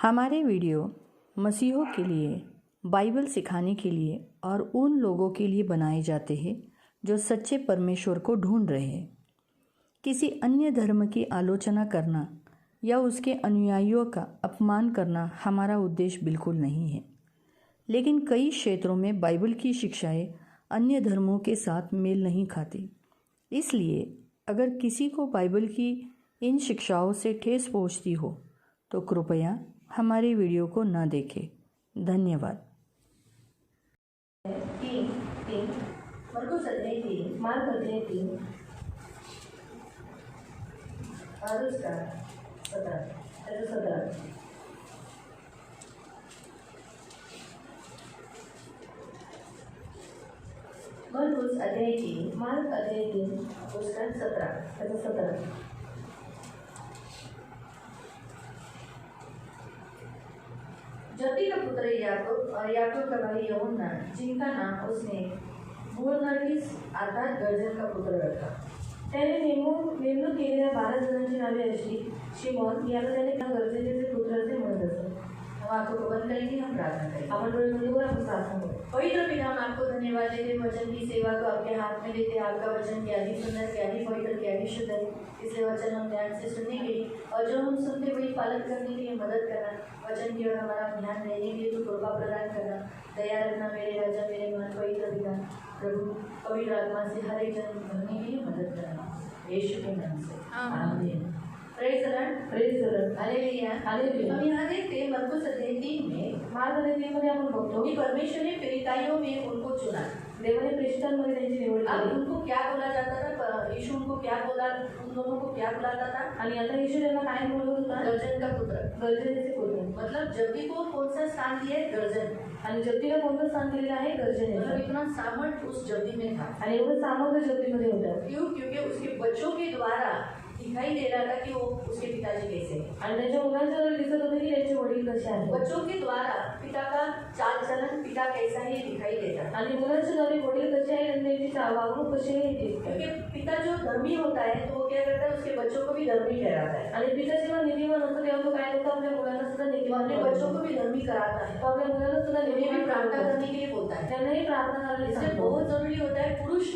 हमारे वीडियो मसीहों के लिए, बाइबल सिखाने के लिए और उन लोगों के लिए बनाए जाते हैं जो सच्चे परमेश्वर को ढूंढ रहे हैं। किसी अन्य धर्म की आलोचना करना या उसके अनुयायियों का अपमान करना हमारा उद्देश्य बिल्कुल नहीं है। लेकिन कई क्षेत्रों में बाइबल की शिक्षाएं अन्य धर्मों के साथ मेल नहीं खाती। इसलिए अगर किसी को बाइबल की इन शिक्षाओं से ठेस पहुंचती हो तो कृपया हमारे वीडियो को न देखें। धन्यवाद। मरकुस अध्याय 3, मार्क अध्याय 3, पुस्तक 17। जब्दी का पुत्र याकूब और याकूब का भाई यूहन्ना, जिनका नाम उसने बोअनर्गिस अर्थात गर्जन का पुत्र रखा। त्याने नेमणूक केलेल्या 12 जणांची नावे अशी: शिमोन, याला त्याने गर्जनेचे पुत्र असे म्हणत असत। हम आंखों को बंद करेंगे, हम प्रार्थना करेंगे। अपन बड़े मंदिर आपको प्रार्थना करें। पवित्र पिता, हम आपको धन्यवाद देते वचन की सेवा को आपके हाथ में देते। आपका वचन क्या ही सुंदर, क्या ही पवित्र, क्या ही शुद्ध है। इसलिए वचन हम ध्यान से सुनने के लिए और जो हम सुनते वही पालन करने के लिए मदद करना। वचन की ओर हमारा ध्यान देने के लिए तो कृपा प्रदान करना। दया रखना मेरे राजा, मेरे मन पवित्र पिता। प्रभु पवित्र आत्मा से हर एक जन भरने के लिए मदद करना, यीशु के नाम से आमीन। Praise the Lord, hallelujah, hallelujah. हम यहाँ देखते हैं मरकुस अध्याय 3 में, मार्क अध्याय 3 मध्ये आपण बघतो की परमेश्वर ने प्रेरिताइयों में उनको चुना। देवाने प्रेरितांमध्ये त्यांची निवड केली। अब उनको क्या बोला जाता था? यीशु उनको क्या बोला, उन दोनों को क्या बुलाता था? आणि आता यीशु त्यांना काय बोलत होता? गर्जन का पुत्र, गर्जनेचे पुत्र। मतलब जब्दी को कौन सा स्थान दिया है? गर्जन। आणि जब्दीला कोणतं स्थान दिलेलं आहे? गर्जन। मतलब इतना सामर्थ्य उस जब्दी में था आणि एवढं सामर्थ्य जब्दीमध्ये होतं। क्यों? क्योंकि उसके बच्चों के द्वारा दिखाई दे रहा था कि वो उसके पिताजी कैसे हैं। आणि त्याच्या मुलांच्या दिसत होते की त्याचे वडील कसे आहेत। बच्चों के द्वारा पिता का चाल चलन, पिता कैसा है दिखाई देता। आणि मुलांच्या द्वारे वडील कसे आहेत आणि त्यांची वागणूक कशी आहे हे दिसतं। क्योंकि पिता जो धर्मी होता है तो वो क्या करता है? उसके बच्चों को भी धर्मी ठहराता है। आणि पिता जेव्हा नीतिवान होता तेव्हा तो काय करतो? आपल्या मुलांना सुद्धा नीतिवान, अपने बच्चों को भी धर्मी कराता है। तो आपल्या मुलांना सुद्धा नीतिवान प्रार्थना करने के लिए बोलता है। त्यांनाही प्रार्थना करणे इसलिए बहुत जरूरी होता है पुरुष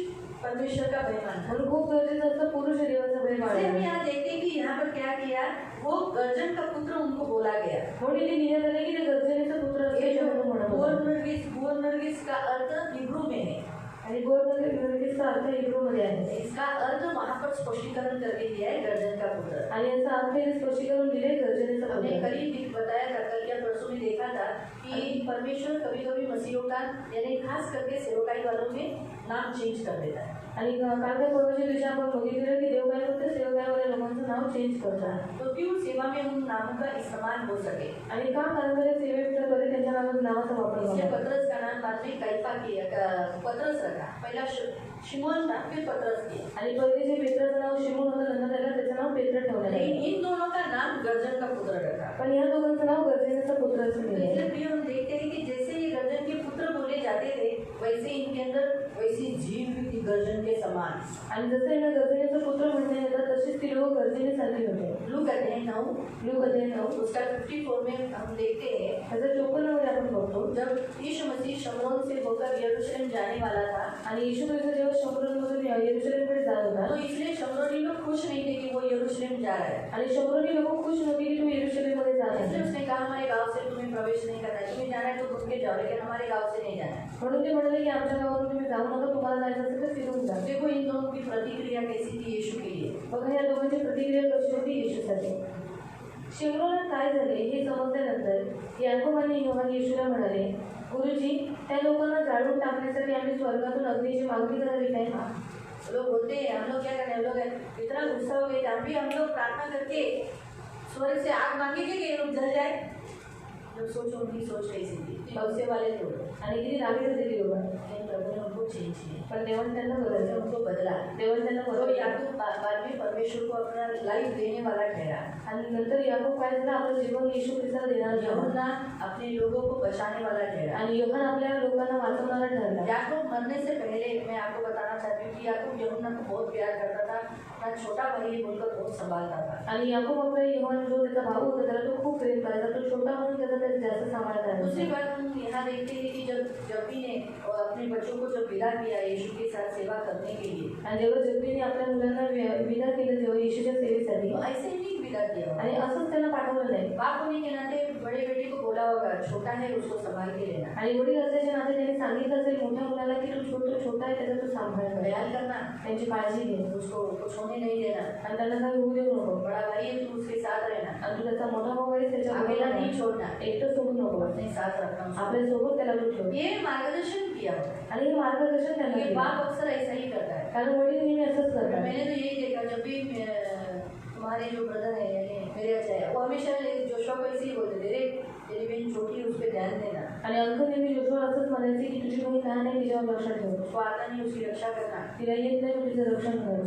परमेश्वर का भय मानना। और खूप गरजेचं असतं पुरुष देवाचा भय मानणं। हम यहाँ देखते हैं कि यहाँ पर क्या किया, वो गर्जन का पुत्र उनको बोला गया। म्हणून इथे लिहिण्यात आले की ते गर्जनेचा पुत्र असल्याचे म्हणून म्हणत होते। बोअनर्गिस का अर्थ हिब्रू में है आणि बोअनर्गिस का अर्थ हिब्रू मध्ये आहे। इसका अर्थ वहाँ पर स्पष्टीकरण करके दिया है, गर्जन का पुत्र। आणि याचा अर्थ हे स्पष्टीकरण दिले गर्जनेचा पुत्र। हमने करीब बताया था, कल या परसों में देखा था कि परमेश्वर कभी कभी मसीहों का यानी खास करके सेवकाई वालों में नाम चेंज कर देता है। आणि काल त्या पूर्वच्या दिवशी आपण बघितलं की देव काय करते? सेवकाई वाले लोकांचं नाव चेंज करतात। तो क्यों? सेवा में उन नामों का इस्तेमाल हो सके। आणि का? कारण ते सेवेमध्ये त्यांच्या नावाचा वापर होतो। इसलिए पतरस का नाम बाद में कैफा किया, पतरस रखा। पहला शिमोन था, फिर पतरस किया। आणि पहिले जे पेत्रचं नाव शिमोन होतं, नंतर त्याला त्याचं नाव पेत्र ठेवलं। लेकिन इन दोनों का नाम गर्जन का पुत्र रखा। पण या दोघांचं नाव गर्जनेचा पुत्र असं दिलं। इसलिए हम देखते हैं कि जैसे ये गर्जन के पुत्र बोले जाते थे, वैसे इनके अंदर वैसी जीव भी थी गर्जन के समान। आणि जसं यांना गर्जनेचा पुत्र म्हणण्यात येतं तसेच ती लोक गर्जनेसारखी होते। लूक अध्याय 9 उसका 54 में हम देखते हैं, 54 मध्ये आपण बघतो, जब यीशु मसीह शमरोन से होकर यरूशलेम जाने वाला था आणि यीशु ख्रिस्त जेव्हा शमरोनमधून यरूशलेमकडे जात होता, तो इसलिए शमरोनी लोग खुश नहीं थे कि वो यरूशलेम जा रहा है। आणि शमरोनी लोग खुश नव्हते की तो यरूशलेममध्ये जात आहे। इसलिए उसने कहा हमारे गांव से तुम्हें प्रवेश नहीं करना है, तुम्हें जाना है तो घूम के जाओ, लेकिन हमारे गांव से नहीं जाना है। म्हणून ते म्हणाले की आमच्या गावातून तुम्ही जाऊ नका, तुम्हाला जायचं असेल तर फिरून जा। देखो इन दोनों की प्रतिक्रिया कैसी थी यीशु के लिए। बघा या दोघांची प्रतिक्रिया कशी होती येशूसाठी। शिमरोनात काय झाले हे समजल्यानंतर याकूब आणि योहान येशूला म्हणाले, गुरुजी, त्या लोकांना जाळून टाकण्यासाठी आम्ही स्वर्गातून अग्नीची मागणी करावी काय? लोग बोलते हैं हम लोग क्या करें, हम लोग इतना गुस्सा हो गए, अभी हम लोग प्रार्थना करके स्वर्ग से आग मांगेंगे कि ये लोग जल जाए। जब सोचो उनकी सोच कैसी थी, भविष्य वाले थे आणि किती रागीट होते ती लोक। प्रभु ने उनको चेंज किया, पर देवाने त्यांना बदललं, उनको बदला। देवाने त्यांना बदललं। याकूब बाद में परमेश्वर परमेश्वर को अपना लाइफ देने वाला ठहरा। आणि नंतर याकोब काय झालं, आपलं जीवन येशू ख्रिस्ताला देणार ठरला. यूहन्ना अपने लोगों को बचाने वाला ठहरा। आणि योहान आपल्या लोकांना वाचवणारा ठरला. याकूब मरने से पहले मैं आपको बताना चाहती हूँ कि याकूब यूहन्ना को बहुत प्यार करता था, अपना छोटा भाई बोलकर बहुत संभालता था। आणि याकोब आपला योहान जो त्याचा भाऊ होता त्याला तो खूप प्रेम करायचा, तो छोटा म्हणून त्याचा जास्त सांभाळ करायचा. दूसरी बात हम यहाँ देखते हैं कि जब भी ने अपने बच्चों को जब विदा किया यीशु के साथ सेवा करने के लिए, आणि जेव्हा जगदीने आपल्या मुलांना विदा केलं जेव्हा येशूच्या सेवेसाठी, तो ऐसे ही नहीं विदा किया आणि असंच त्यांना पाठवलं नाही. बाप होने के नाते बड़े बेटे को बोला होगा छोटा है उसको संभाल के लेना, आणि वडील असल्याच्या नाते त्यांनी सांगितलं असेल मोठ्या मुलाला की तो छोटा आहे त्याचा तू सांभाळ कर, ख्याल करना, त्यांची काळजी घे, उसको कुछ होने नहीं देना, आणि त्यांना काही होऊ देऊ नको. बड़ा भाई है तू उसके साथ रहना, आणि तू त्याचा मोठा भाऊ आहे त्याच्या अकेला नहीं छोड़ना, एकटं सोडू नको, अपने साथ रखना, आपल्या सोबत त्याला तू ठेव. ये मार्गदर्शन किया आणि हे मार्गदर्शन त्यांना ये केलं. बाप अक्सर ऐसा ही करता है। कारण वडील नेहमी असंच करतात. मैंने तो यही देखा जब भी तुम्हारे जो ब्रदर है यानी मेरे अच्छा वो हमेशा जोशुआ को ऐसे ही बोलते थे, रे तेरी बहन छोटी है उस पर ध्यान देना, आणि अंकल नेहमी जोशुआ असंच म्हणायचे की तुझी बहीण लहान आहे तिच्यावर लक्ष ठेव, उसको आता नहीं उसकी रक्षा करना, तिला येत नाही तू तिचं रक्षण कर.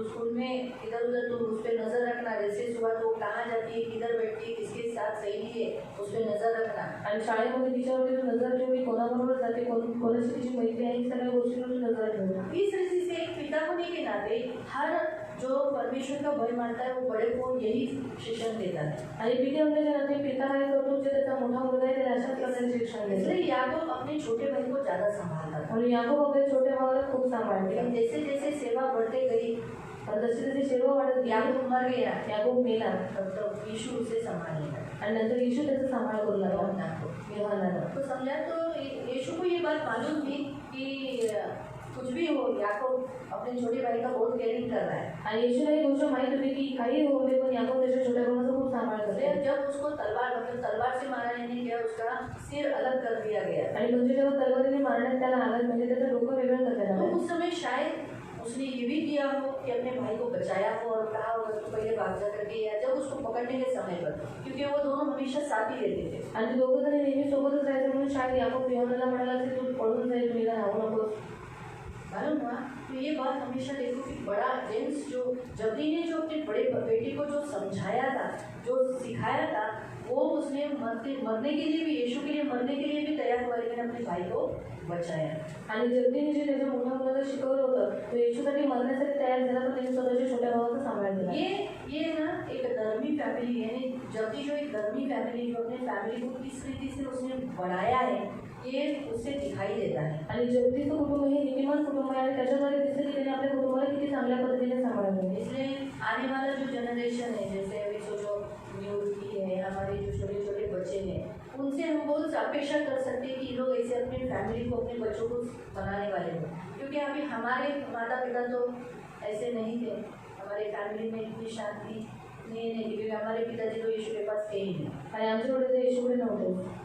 स्कूल में इधर उधर तू उस पर नजर रखना, जैसे सुबह तो कहाँ जाती है किधर बैठती है किसके साथ सहेली है उस पर नजर रखना. आणि शाळेमध्ये तिच्यावरती तू नजर ठेवली, कोणाबरोबर जाते, कोणाची तिची मैत्री आहे, ही सगळ्या गोष्टींवर तू नजर ठेव. इस रीति से एक पिता होने के नाते हर जो परमेश्वर का भय मानता है वो बड़े को यही शिक्षण देता है. आणि पिते होण्याच्या नाते पिता काय करतो, जे त्याचा मोठा मुलगा आहे त्याला अशाच प्रकारे शिक्षण देतो. इसलिए याकूब अपने छोटे भाई को ज्यादा संभालता था. म्हणून याकोब आपल्या छोट्या भावाला खूप सांभाळते. लेकिन जैसे जैसे सेवा बढ़ते गई, जशी जशी सेवा वाढत गेली, याकूब मर गया, याकोब मेला, तब यीशु उसे संभालने लगा. आणि नंतर येशू त्याचा सांभाळ करू लागला. यूहन्ना को. योहानाला. तो समझा तो यीशु को ये बात मालूम थी कि कुछ भी हो याकूब अपने छोटे भाई का बहुत केयरिंग कर रहा है. आणि येशूला ही गोष्ट माहित होती की काही होऊ दे पण याकोब त्याच्या छोट्या भावाचा खूप सांभाळ करतो. फिर जब उसको तलवार से मारा नहीं गया, उसका सिर अलग कर दिया गया. आणि म्हणजे जेव्हा तलवारीने मारण्यात त्याला आला म्हणजे त्याचं डोकं वेगळं करण्यात तो आलं. उस समय शायद उसने ये भी किया हो कि अपने भाई को बचाया हो और कहा होगा तो पहले भाग जा करके, या जब उसको पकड़ने के समय पर, क्योंकि वो दोनों हमेशा साथ ही रहते थे. आणि ते दोघं जण नेहमी सोबतच राहायचे म्हणून शायद याकोब योहानाला म्हणाला की तू पळून जाईल, तुला राहू नकोस. मालूम हुआ. तो ये बात हमेशा देखो कि बड़ा जेंट्स जो जबरी ने जो अपने बड़े बेटे को जो समझाया था, जो सिखाया था, वो उसने मरने के लिए भी, यीशु के लिए मरने के लिए भी तैयार हुआ, लेकिन अपने भाई को बचाया. आणि जगदीने जे त्याच्या मोठ्या मुलाला शिकवलं होतं तो येशूसाठी मरण्यासाठी तयार झाला, पण त्याने स्वतःच्या छोट्या भावाचा सांभाळ केला. ये ना एक धर्मी फैमिली है, जबकि जो एक धर्मी फैमिली जो अपने फैमिली को किस रीति से उसने बढ़ाया है ये उससे दिखाई देता है. आणि जगदीचं कुटुंब हे नीतिमान कुटुंब आहे आणि त्याच्याद्वारे दिसते की त्याने आपल्या कुटुंबाला किती चांगल्या पद्धतीने सांभाळलं. इसलिए आने वाला जो जनरेशन है, जैसे अभी सोचो न्यू है, हमारे जो छोटे छोटे बच्चे हैं, उनसे हम बहुत अपेक्षा कर सकते हैं कि लोग ऐसे अपनी फैमिली को, अपने बच्चों को बनाने वाले हों. क्योंकि अभी हमारे माता पिता तो ऐसे नहीं थे, हमारे फैमिली में इतनी शांति नहीं थी, क्योंकि हमारे पिताजी तो यीशु के पास थे ही नहीं. आणि आमच्या वडील येशूकडे नव्हते.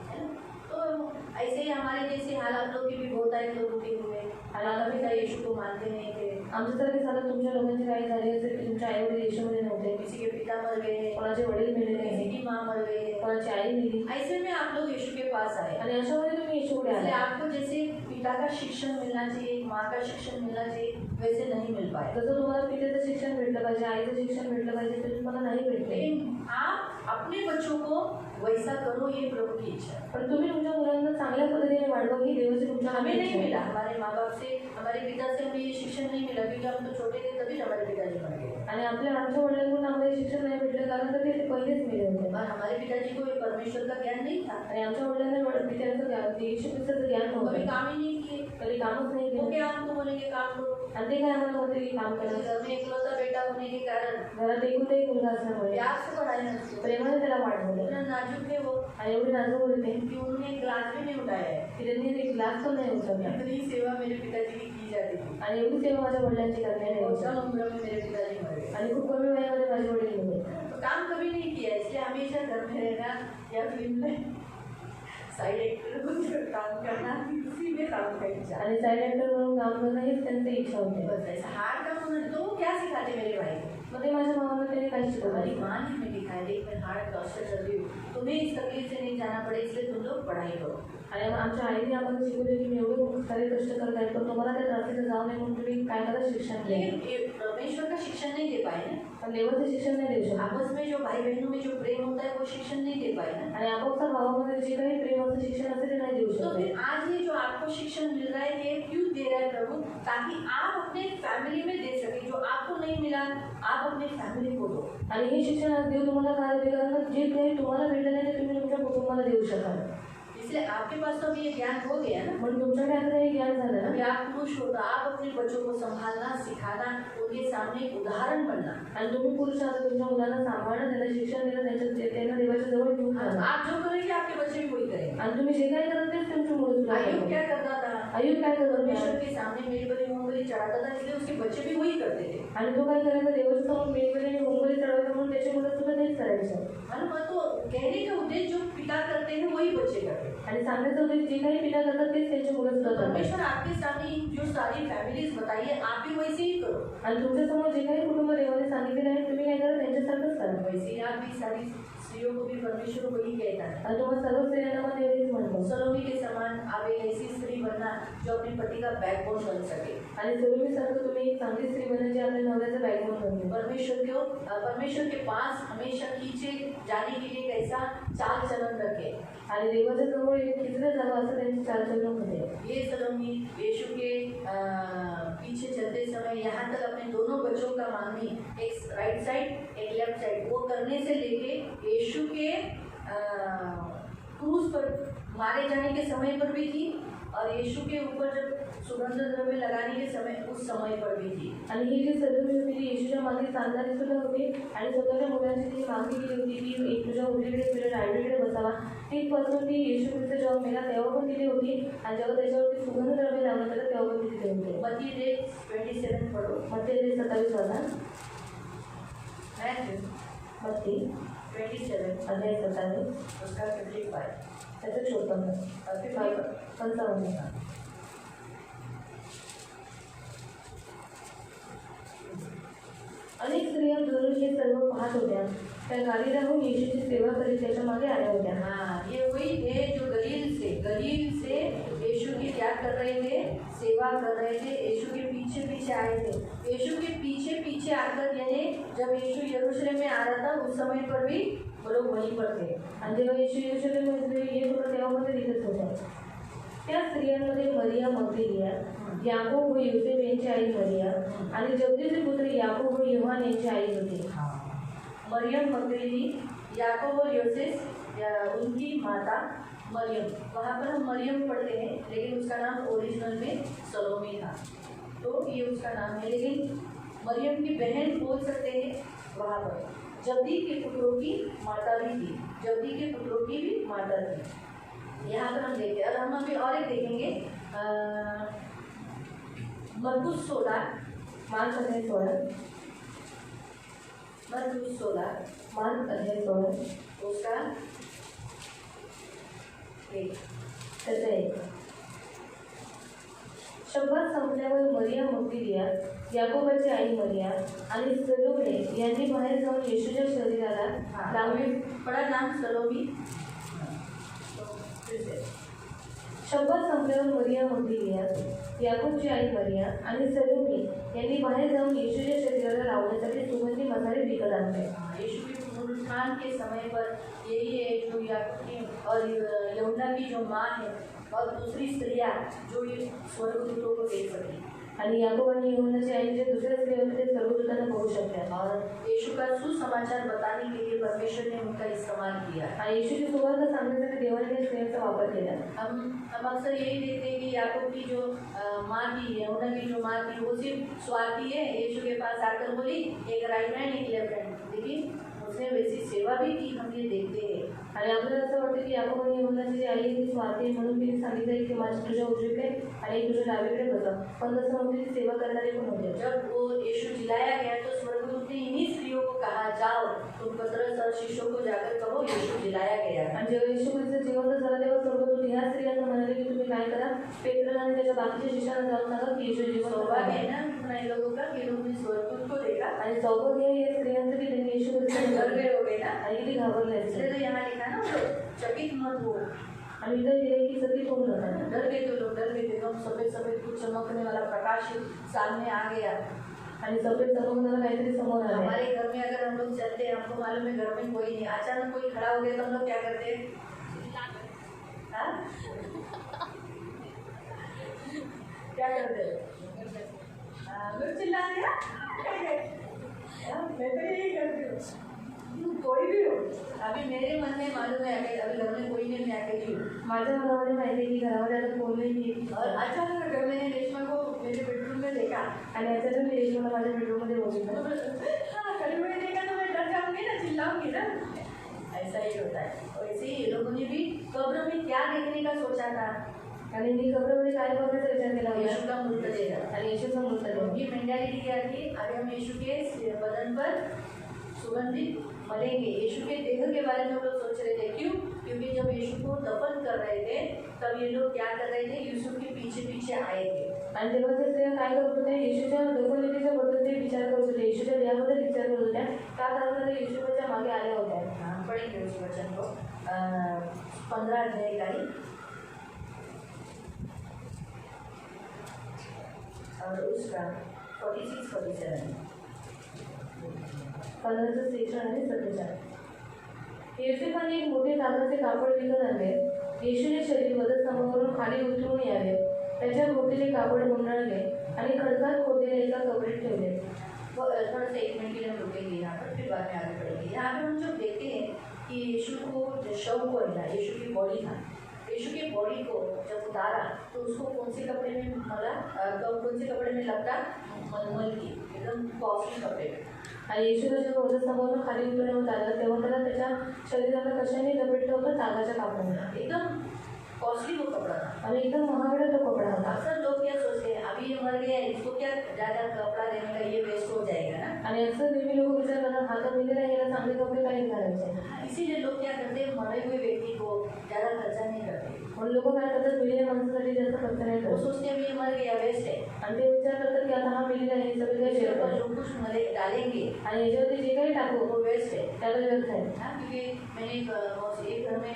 तो ऐसे ही हमारे जैसे हाल आप लोग के भी बहुत आए लोग रुके हुए, हमारा पिता यीशु को मानते नहीं थे. आमच्यासारखे झालं तुमच्या लोकांचे काही झाले असेल की तुमच्या आई वडील येशूमध्ये नव्हते, किसी के पिता मर गए, कोणाचे वडील मेले किसी नाही, की माँ मर गई, कोणाची आई मेली. ऐसे में आप लोग यीशु के पास आए. आणि अशामध्ये तुम्ही येशूकडे इसलिए आले. आपको जैसे पिता का शिक्षण मिलना चाहिए, माँ का शिक्षण मिलना चाहिए, वैसे नहीं मिल पाए. जसं तुम्हाला पितेचं शिक्षण भेटलं पाहिजे, आईचं शिक्षण भेटलं पाहिजे ते तुम्हाला नाही भेटले. लेकिन आप अपने बच्चों को वैसा करो, ये प्रभु की इच्छा है. पण तुम्ही तुमच्या मुलांना चांगल्या पद्धतीने वाढवा ही देवाची तुमच्या हमें नहीं मिला, हमारे माँ बाप से, हमारे पिता से हमें ये शिक्षण नहीं मिला, क्योंकि हम तो छोटे थे तभी हमारे पिताजी मर गए. आणि आमच्या वडिलांकडून आम्हाला शिक्षण नाही भेटलं कारण तर ते पहिलेच मेले होते. और हमारे पिताजी को ये परमेश्वर का ज्ञान नहीं था, आणि आमच्या वडिलांना पित्याचं येशू ख्रिस्ताचं ज्ञान कभी नव्हतं, काम ही नहीं किए. कधी कामच नाही वो केलं. क्या हमको बोलेंगे काम करो. आणि ते काय आम्हाला होते की काम करायचं. घर में इकलौता बेटा होने के कारण घरात एकूण एक मुलगा असल्यामुळे प्यार से पढ़ाया उसको, प्रेमाने त्याला वाढवलं. इतना नाजुक है वो आणि एवढी नाजूक होते कि उन्होंने ग्लास भी नहीं उठाया है. की त्यांनी एक ग्लास पण नाही उचलला. इतनी सेवा मेरे पिताजी की जाती थी. आणि एवढी सेवा माझ्या वडिलांची करण्यात बहुत यायची. कम उम्र में मेरे पिताजी मर गए. आणि खूप कमी वयामध्ये माझे वडील गेले. तो काम कभी नहीं किया, इसलिए हमेशा घर में रहना या फिल्म में साइड एक्टर बनकर काम करना, उसी में काम का इच्छा. आणि साइड ॲक्टर म्हणून काम करणं हीच त्यांची इच्छा होती. बस ऐसा हार्ड काम होना. तो वो क्या सिखाते मेरे भाई को? मग ते माझ्या भावाला त्याने काही हमारी शिकवलं. माँ ने हमें दिखाया, देख मैं हार्ड क्लास चल रही हूँ, तुम्हें इस तकलीफ से नहीं जाना पड़े, इसलिए तुम लोग पढ़ाई करो. आणि आमच्या आईने आम्हाला शिकवले की मी एवढे खूप सारे कष्ट करत आहे पण तुम्हाला त्या त्रासीचं जाऊ नये म्हणून तुम्ही काय करा शिक्षण घ्या. लेकिन ये परमेश्वर का शिक्षण नहीं दे पाए ना. पण लेवलचं शिक्षण नाही देऊ शकत. आपस में जो भाई बहनों में जो प्रेम होता है वो शिक्षण नहीं दे पाए ना। आणि आपापसात भावामध्ये जे काही प्रेमाचं शिक्षण असते ते नाही देऊ तो शकत. फिर आज ये जो आपको शिक्षण मिल रहा है ये क्यों दे रहा है प्रभु? ताकि आप अपने फैमिली में दे सके। जो आपको नहीं मिला आप अपने फैमिली को दो। आणि हे शिक्षण आज देव तुम्हाला काय देईल? कारण जे काही तुम्हाला भेटलं नाही ते तुम्ही तुमच्या कुटुंबाला देऊ शकाल. इसलिए आपके पास तो अभी ये ज्ञान हो गया ना। म्हणून तुमच्याकडे आता हे ज्ञान झालं ना. अभी आप पुरुष हो तो आप अपने बच्चों को संभालना सिखाना, उनके सामने एक उदाहरण बनना। आणि तुम्ही पुरुष आहात, तुमच्या मुलांना सांभाळणं, त्यांना शिक्षण देणं, त्यांना देवाच्या जवळ घेऊन जाणं. आप जो करेंगे आपके बच्चे भी वही करेंगे। आणि तुम्ही जे काही करत तेच तुमची मुलं सुद्धा अयुब करतात. क्या करता था? अयुब काय करत परमेश्वर होता? के सामने मेलबलि होमबलि चढ़ाता था, इसलिए उसके बच्चे भी वही करते थे। आणि तो काय करायचा? देवाच्या समोर मेलबली आणि होमबली चढवायचा म्हणून त्याची मुलं सुद्धा तेच करायचं. मालूम तो कहने का उद्देश्य जो पिता करते हैं वही बच्चे करते हैं। आणि सांगायचं होतं जे काही पिता करतात तेच त्यांची मुलं सुद्धा करतात. परमेश्वर आपके सामने जो सारी फैमिलीज बताई है आप भी वैसे ही करो। आणि तुमच्या समोर जे काही कुटुंब देवाने सांगितलेले आहे तुम्ही काय करा? त्यांच्यासारखंच करा. वैसे ही आप भी सारी स्त्रियों को भी परमेश्वर वही कहता है। आणि तुम्हाला सर्व स्त्रियांना पण तेच म्हणतो. सलोमी के समान आप एक ऐसी स्त्री बनना जो अपने पति का बैकबोन बन सके। आणि सलोमीसारखं तुम्ही एक चांगली स्त्री बनायची, आपल्या नवऱ्याचं बॅकबोन बनणे. परमेश्वर के पास हमेशा खींचे जाने के लिए कैसा चाल चलन रखे। आणि देवाच्या जवळ एक खिचलं जावं असं त्यांची चालचलन होते. ये सलोमी यीशु के पीछे चलते समय यहाँ तक अपने दोनों बच्चों का मांगनी, एक राइट साइड एक लेफ्ट साइड, वो करने से लेके यीशु के क्रूस पर मारे जाने के समय पर भी थी और यीशु के ऊपर जब सुगंध द्रव्य लगाने के समय उस समय पर भी थी। आणि ही जी सलोमी होती ती येशूच्या मागे चालणारी सुद्धा होती आणि स्वतःच्या मुलांची जी मागणी केली होती की एक तुझ्या उजवीकडे तुझ्या डावीकडे बसावा, तिथपासून ती येशू ख्रिस्त जेव्हा मेला तेव्हा पण दिली होती आणि जेव्हा त्याच्यावरती सुगंध द्रव्य लावण्यात आलं तेव्हा पण ती दिली होती. मत्ती 27 पढ़ो। मत्ती 27 वाला. मत्ती 27 अध्याय 27 उसका 55 त्याचं 54 55. अनेक स्त्रिया दररोज हे सर्व पाहत होत्या. त्या गाडी राहून येशूची सेवा करीत त्याच्या मागे आल्या होत्या. हाँ, ये वही थे जो गलील से यीशु की क्या कर रहे थे? सेवा कर रहे थे। यीशु के पीछे पीछे आए थे। यीशु के पीछे पीछे आकर यानी जब यीशु यरूशलेम में आ रहा था उस समय पर भी वो लोग वहीं पर थे। आणि जेव्हा येशू यरूशलेममध्ये येत होता तेव्हा पण ते तिथेच होत्या. त्या स्त्रियांमध्ये मरिया मग्दलिया, याकोब व योसेफ यांची आई मरिया आणि जब्देचे पुत्र याकोब व योहान यांची आई होती. मरियम मगदलीनी, याकूब और यूसुफ उनकी माता मरियम। वहाँ पर हम मरियम पढ़ते हैं लेकिन उसका नाम ओरिजिनल में सलोमी था, तो ये उसका नाम है। लेकिन मरियम की बहन बोल सकते हैं वहाँ पर। जब्दी के पुत्रों की माता भी थी, जब्दी के पुत्रों की भी माता थी। यहाँ पर हम देखते हैं और हम अभी और एक देखेंगे मरकुस 16 मार्क अध्याय 16 मरकुस 16 मार्क अध्याय 16 उसका एक त्याचं 1. शब्दात संपल्यावर मरिया मग्दलिया, याकोबाची आई मरिया आणि सलोमे यांनी बाहेर जाऊन येशूच्या शरीराला लावले. बड़ा नाम सलोमी। शब्दात संपल्यावर मरिया मग्दलिया, याकोबची आई मरिया आणि सलोमे यांनी बाहेर जाऊन येशूच्या शरीराला लावण्यासाठी सुगंधी मसाले विकत आणले. यीशु के पुनरुत्थान के समय पर यही है जो याकूब की और यहूदा की जो माँ है और दूसरी स्त्रियाँ जो ये स्वर्गदूतों को देख सकी। आणि याकोब आणि यूहन्नाची आई जे दुसऱ्या स्त्री होते ते स्वर्गदूतांना बघू शकतात. और यीशु का सुसमाचार बताने के लिए परमेश्वर ने उनका इस्तेमाल किया। आणि येशूची सुवार्ता सांगण्यासाठी देवाने त्या स्त्रियांचा वापर केला. हम अक्सर यही देखते हैं कि याकूब की जो माँ थी, यहूदा की जो माँ थी वो सिर्फ स्वार्थी है। यीशु के पास आकर बोली एक राइट हैंड एक लेफ्ट हैंड, लेकिन उसने वैसी सेवा भी की, हम ये देखते हैं। आणि आपल्याला असं वाटतं की याकोब आणि यूहन्नाची जी आई आहे ती स्वार्थी आहे म्हणून तिने सांगितलं की माझी तुझ्या उजवीकडे आणि एक तुझ्या डावीकडे बसा, पण तसं नव्हती, ती सेवा करणारे पण होते. जब वो यीशु जिलाया गया तो स्वर्गदूत ने इन्हीं स्त्रियों को कहा जाओ तुम पतरस और शिष्यों को जाकर कहो यीशु जिलाया गया। आणि जेव्हा येशू ख्रिस्त जिवंत झाला तेव्हा स्वर्गदूत ह्या स्त्रियांना म्हणाले की तुम्ही काय करा, पेत्रला आणि त्याच्या बाकीच्या शिष्याला जाऊन सांगा की येशू जिवंत सौभाग्य आहे. है ना इन लोगों का कि उन्होंने स्वर्गदूत को देखा आणि सौभाग्य हे स्त्रियांचं की त्यांनी येशू ख्रिस्त डर गए हो गए ना। आणि किती घाबरले इसलिए असते. तो यहाँ लिखा ना वो चकित मत हो। आणि इथं लिहिले की सती होऊन जातात. डर गए तो लोग डर गए थे, एकदम सफेद सफेद कुछ चमकने वाला प्रकाश सामने आ गया। आणि सफेद चमकणारा काहीतरी समोर आले. हमारे घर में चलते हैं, हमको मालूम है घर में कोई नहीं, अचानक कोई खड़ा हो गया तो हम लोग क्या करते हैं? हाँ? क्या करते हैं? लोग चिल्ला दिया, मैं तो यही करती हूँ। कोई भी हो, अभी मेरे मन में मालूम है अभी घर में कोई नहीं, मैं अकेली हूँ, माझ्या मनामध्ये माहिती आहे की घरामध्ये आता कोण नाही और अचानक अगर मैंने रेशमा को मेरे बेडरूम में देखा आणि अचानक मी रेशमाला माझ्या बेडरूममध्ये बघितलं, हाँ कभी मैंने देखा तो मैं डर जाऊंगी ना, चिल्लाऊंगी ना, ऐसा ही होता है। और ऐसे ही ये लोगों ने भी कब्र में क्या देखने का सोचा था? आणि मी कब्रामध्ये काय बघण्याचा विचार केला होता? यीशु का मृतदेह, आणि येशूचा मृतदेह। उनकी मेंटालिटी क्या थी? अभी हम यीशु के बदन पर सुगंधित मलेंगे। यीशु के देह के बारे में हम लोग सोच रहे थे, क्यों? क्योंकि जब यीशु को दफन कर रहे थे तब ये लोग क्या कर रहे थे? यूसुफ के पीछे पीछे आए थे। आणि तेव्हा ते स्त्रिया काय करत होते? येशूच्या दफनविधीच्या बद्दल ते विचार करत होते, येशूच्या देहाबद्दल विचार करत होत्या, त्या कारणाने येशूच्या मागे आल्या होत्या। हम पढ़ेंगे उस वचन को 15 अध्याय का ही, और उसका 46-47 15चं 46 आणि 47। योसेफाने एक मोठे तागाचे कापड विकत आणले, येशूने शरीर वधस्तंभावरून खाली उतरून यावे, त्याच्या भोवतीले कापड गुंडाळले आणि खडकात खोदलेल्या एका कबरीत ठेवले। वो थोड़ा सा 1 मिनट के लिए हम रुकेंगे यहाँ पर, फिर बाद में आगे बढ़ेंगे। यहाँ पे हम जो देखते हैं कि यीशु को जो शव को है ना, यीशु की बॉडी था, यीशु की बॉडी को जब उतारा तो उसको कौन से कपड़े में मला, कौन से कपड़े में लगता? मलमल की एकदम कॉस्टली कपड़े में। आणि येशूला जेव्हा वधस्तंभावरून खाली उतरवण्यात आलं तेव्हा त्याला त्याच्या शरीराला कशाने लपेटलं होतं? तागाच्या कापडाने, एकदम कॉस्टली वो कपड़ा था आणि एकदम महागडा तो कपडा होता। अक्सर लोग क्या सोचते हैं, अभी ये मर गया है, इसको क्या ज़्यादा कपड़ा देने का, ये वेस्ट हो जाएगा ना, आणि अक्सर नेहमी लोक विचार करतात, हा तर मेलेला आहे, याला चांगले कपडे काही घालायचे। इसीलिए लोग क्या करते हैं, मरे हुए व्यक्ति को ज़्यादा खर्चा नहीं करते। म्हणून लोक काय करतात? मेलेल्या माणसासाठी जास्त खर्च नाही वो करत, सोचते हैं ये मर गया, वेस्ट है, आणि ते विचार करतात की आता हा मेलेला आहे, सगळे काही इसके व्यर्थ ऊपर आहे, जो कुछ मरे डालेंगे आणि याच्यावरती जे काही टाकू वो वेस्ट है। त्याला व्यर्थ आहे। हाँ, क्योंकि मैंने एक घर में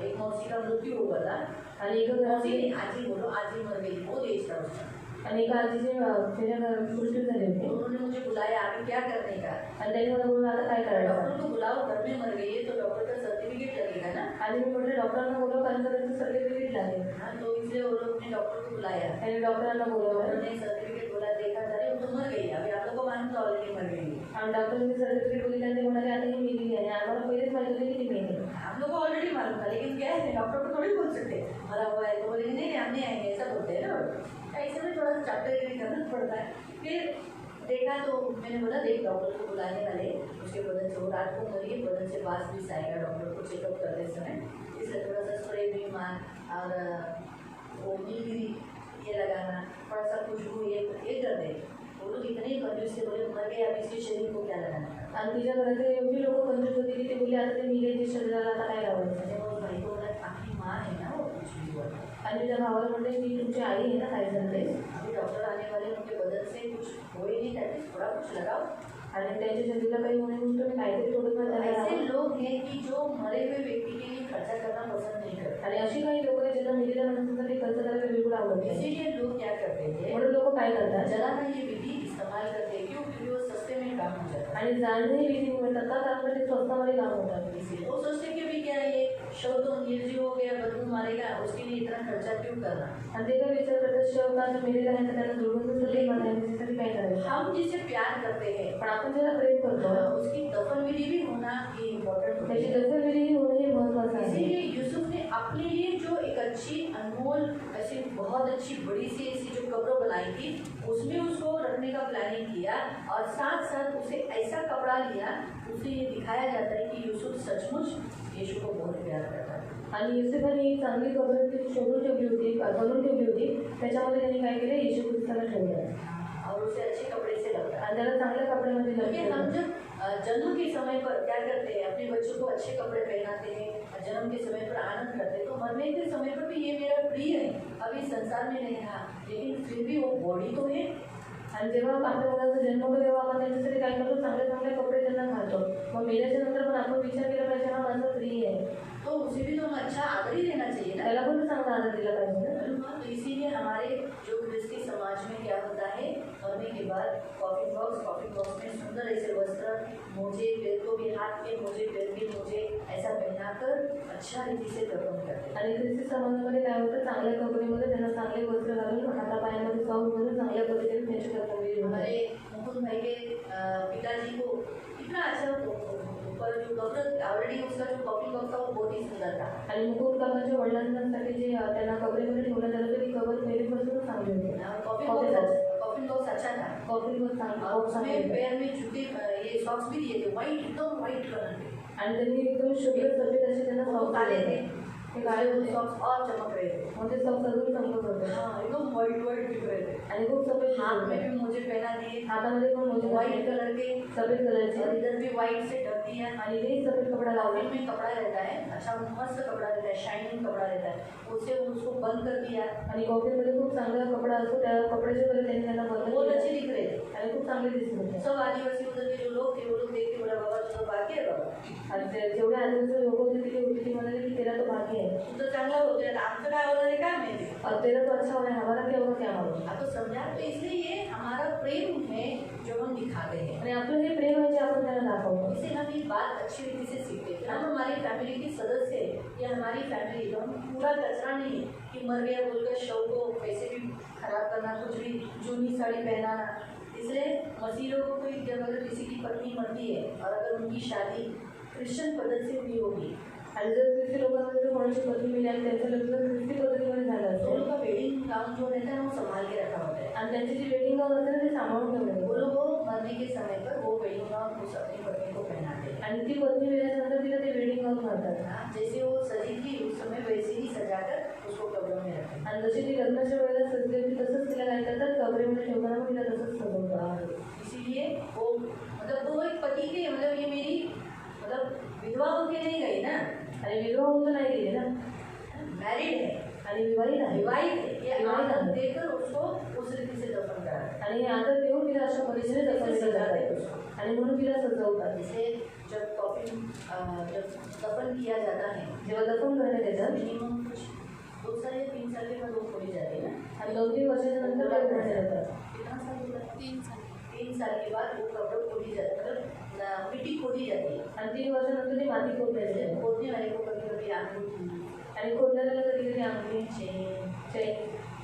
एक मौसी का मृत्यु हुआ था, आणि एका मौसी घरामध्ये नहीं, आजी बोलो, आजी मर गई, बहुत एज था उसका। आणि एका आजीचे त्याच्या मृत्यू झाले होते, तो उन्होंने मुझे बुलाया, अभी क्या करने का? आणि त्यांनी मला बोलून आता काय करायचं? डॉक्टर को बुलाओ, घर में मर गई है तो डॉक्टर का सर्टिफिकेट लगेगा ना। आणि मी म्हटलं डॉक्टरांना बोलव, कारण का त्यांचं सर्टिफिकेट लागेल। हाँ, तो इसलिए वो लोग ने डॉक्टर को बुलाया, त्यांनी डॉक्टरांना बोलवलं डॉक्टर ने सर्टिफिकेट बोला, देखा था वो तो मर गई, अभी आप लोग को मालूम था ऑलरेडी मर गई। आणि डॉक्टरांनी सर्टिफिकेट बघितलं आणि ते म्हणाले आता ही मेलेली आहे, आम्हाला पहिलेच माहिती होती की ती मेली। हम लोग को ऑलरेडी मालूम था, लेकिन क्या है डॉक्टर को थोड़ी बोल सकते मरा हुआ है, तो बोलेंगे नहीं हम नहीं आएंगे, ऐसा बोलते हैं ना। ऐसे में थोड़ा सा चैप्टर करना पड़ता है। फिर देखा तो मैंने बोला देख डॉक्टर को बुलाने वाले, उसके बदन से वो रात को मरिए, बदन से बास भी आएगा डॉक्टर को चेकअप करते समय, इसलिए थोड़ा सा स्प्रे भी मार और वो नीलगिरी ये लगाना, थोड़ा सा खुशबू ये कर दे। वो लोग इतने कंजूस से बोले मर गए, अब इसके शरीर को क्या लगाना। आणि तिच्या घरातले एवढी लोक कंजूस होती की ते बोलले आता ते मेले शरीराला आता काय लावायचं। मैंने वो भाई को बोला आपकी माँ है ना, वो कुछ भी बोला। आणि त्या भावाला म्हटले की तुमची आई आहे ना, काय झाले? अभी डॉक्टर आने वाले, उनके बदन से कुछ हो ही नहीं, ताकि थोड़ा कुछ लगाओ। आणि त्यांच्या शरीराला काही होणे म्हणून तुम्ही काहीतरी थोडंफार त्याला ऐसे लावा। लोग हैं कि जो मरे हुए व्यक्ति के लिए खर्चा करना पसंद नहीं करते, आणि अशी काही लोक आहेत ज्यांना मेलेल्या माणसासाठी खर्च करायला बिलकुल आवडत नाही। इसीलिए लोग क्या करते थे, म्हणून लोक काय करतात? जलाना ये विधि इस्तेमाल करते हैं, क्यों? क्योंकि वो सस्ते में काम हो जाता है। आणि जाणणे विधी मिळतात का, कारण ते स्वस्तामध्ये काम होतात। इसीलिए वो सोचते हैं कि अभी क्या है, ये शव तो निर्जीव हो गया, बदबू मारेगा, उसके लिए इतना खर्चा क्यों करना। आणि ते काय विचार करतात, शव का तर मेलेला आहे तर त्याला दुर्गंध सुटली त्याच्यासाठी काय करायचं। हम जिसे प्यार करते हैं, पण आपण ज्याला प्रेम करतो उसकी दफन विधि भी होना ये इम्पोर्टेंट त्याची है। दफनविधी होणं हे महत्वाचं आहे। इसीलिए यूसुफ ने अपने लिए जो एक अच्छी अनमोल ऐसी बहुत अच्छी बड़ी सी ऐसी जो कब्र बनाई थी, उसमें उसको रखने का प्लानिंग किया, और साथ साथ उसे ऐसा कपड़ा लिया, उसे ये दिखाया जाता है कि यूसुफ सचमुच यीशु को बहुत प्यार करता है। आणि युसेफाने एक चांगली कब्र शोधून ठेवली होती, बनवून ठेवली होती, त्याच्यामध्ये त्यांनी काय केलं, येशू ख्रिस्ताला ठेवलं और उसे अच्छे कपड़े से लगता है। आणि त्याला चांगल्या कपड्यामध्ये क्योंकि हम लटकवलं। जब जन्म के समय पर क्या करते हैं, अपने बच्चों को अच्छे कपड़े पहनाते हैं, जन्म के समय पर आनंद करते हैं, तो मरने के समय पर भी ये मेरा प्रिय है, अभी संसार में नहीं रहा, लेकिन फिर भी वो बॉडी तो है। आणि जेव्हा आपल्या मुलाचा जन्म होतो तेव्हा आपण त्यांच्यासाठी काय करतो, चांगले चांगले कपडे त्यांना घालतो। मग मेल्याच्या नंतर पण आपण विचार केला पाहिजे, हा माझा प्रिय आहे, तो उसे भी तो हम अच्छा आदर ही देना चाहिए ना। त्याला पण चांगला आदर दिला पाहिजे। तो इसीलिए हमारे जो ख्रिस्ती समाज में क्या होता है, मरने के बाद कॉफी बॉक्स में सुंदर ऐसे वस्त्र, मोजे, पैर को बनाकर अच्छा रीति से दफन करते हैं। आणि ख्रिस्ती समाजामध्ये काय होतं, चांगल्या कपड्यामध्ये त्यांना चांगले वस्त्र घालून हातापायामध्ये सॉक्स घालून चांगल्या पद्धतीने त्यांची दफनविधी होते. हमारे मुकुंद भाई के पिताजी को इतना अच्छा पर जो डॉक्टर ऑलरेडी उसका जो कॉफी बॉक्स था वो बहुत ही सुंदर था। आणि मुकुंद काकांच्या वडिलांसाठी जे त्यांना कपड्यामध्ये ठेवण्यात आलं होतं ती कबर पहिलीपासूनच चांगली होती. कॉफी बॉक्स अच्छा था। कॉफी बॉक्स चांगली और उसमें पैर में जूते ये सॉक्स भी दिए थे वाइट, एकदम वाइट कलर के। आणि त्यांनी एकदम शुभ्र सफेद असे त्यांना वो सॉक्स काले दिले थे, ते काळे होते. सॉक्स और चमक रहे थे। मग ते सॉक्स अजून चमकत होते हाँ, एकदम वाइट वाइट दिख रहे थे। आणि खूप सफेद हाथ होते. में भी मुझे पहना दिए, हातामध्ये पण मोजे वाइट कलर के, सफेद कलरचे और इधर भी वाइट से ढक दिया। आणि तेही सफेद कपडा लावला. कॉफी में कपड़ा रहता है, अच्छा मस्त कपड़ा रहता है, शाइनिंग कपड़ा रहता है, उसे उसको बंद कर दिया। आणि कॉफीमध्ये खूप चांगला कपडा असतो, त्या कपड्याच्या मध्ये त्यांनी त्यांना बदल बहुत केला. अच्छे दिख रहे थे। आणि खूप चांगले दिसत होते. सब आदिवासी उधर के जो लोग थे वो लोग देख के बोला बाबा तुझं भाग्य आहे बाबा। आणि जेवढे आदिवासी लोक होते तिथे होते ती म्हणाले की तेरा तो भाग्य है, तुझं चांगलं होतं, आमचं काय होणार आहे काय माहिती। और तेरा तो अच्छा होना है, हमारा क्या होगा क्या मालूम. आपको समझा? तो इसलिए ये हमारा प्रेम है जो हम दिखाते हैं। आणि आपलं हे प्रेम आहे जे आपण त्यांना दाखवतो. इससे हम ये बात अच्छी रीति से सीखते हैं। हम हमारी फैमिली के सदस्य हैं या हमारी फैमिली, तो हम पूरा कचरा नहीं कि मर गया बोलकर शव को पैसे भी खराब करना, कुछ भी जूनी साड़ी पहनाना। इसलिए मसीह लोगों को जब अगर किसी की पत्नी मरती है और अगर उनकी शादी क्रिश्चियन पद्धति से हुई होगी, आणि जर ख्रिस्ती लोकांमध्ये जर कोणाची पत्नी मिळाली आणि त्यांचं लग्न ख्रिस्ती पद्धतीमध्ये झालं तो असेल लोग का वेडिंग गाउन जो रहता है वो संभाल के रखा होता है। आणि त्यांची जी वेडिंग गाऊन असते ना ते सांभाळून ठेवले वो लोग वो मरने के समय पर वो वेडिंग गाउन उस अपनी पत्नी को पहनाते हैं। आणि ती पत्नी मिळाल्यानंतर तिला ते वेडिंग गाऊन घालतात. हाँ, जैसे वो सजी थी उस समय वैसे ही सजाकर उसको कब्रों में रखते हैं। आणि जशी ती लग्नाच्या वेळेला सजली होती तसंच तिला काय करतात, कबरेमध्ये ठेवताना मग तिला तसंच सजवतात. इसीलिए वो मतलब वो एक पति के मतलब ये मेरी मतलब विधवा होके नहीं गई ना, आणि विधवा होऊन तर नाही गेली ना, मैरिड है, आणि विवाहित आहे. विवाहित है, ये विवाहित आदत आहे. देकर उसको उस रीति से दफन करा। आणि आदर देऊन तिला अशा पद्धतीने दफन केलं जातं आणि म्हणून तिला सजवतात. जैसे जब कॉफिन जब दफन किया जाता है, जेव्हा दफन करण्यात येतं मिनिमम कुछ 2 साल या 3 साल के बाद वो खोली जाती है ना। आणि 2-3 वर्षाच्या नंतर ते उघडले जातात. कितना साल होता है? 3 साल के बाद वो कब्र खोली जाती है, मतलब मिट्टी खोदी जाती है। आणि 3 वर्षानंतर ती माती खोदली जैसे जाते. खोदने वाले को कभी कभी अंगूठी, आणि खोदल्याला कधी कधी अंगठी, चेन,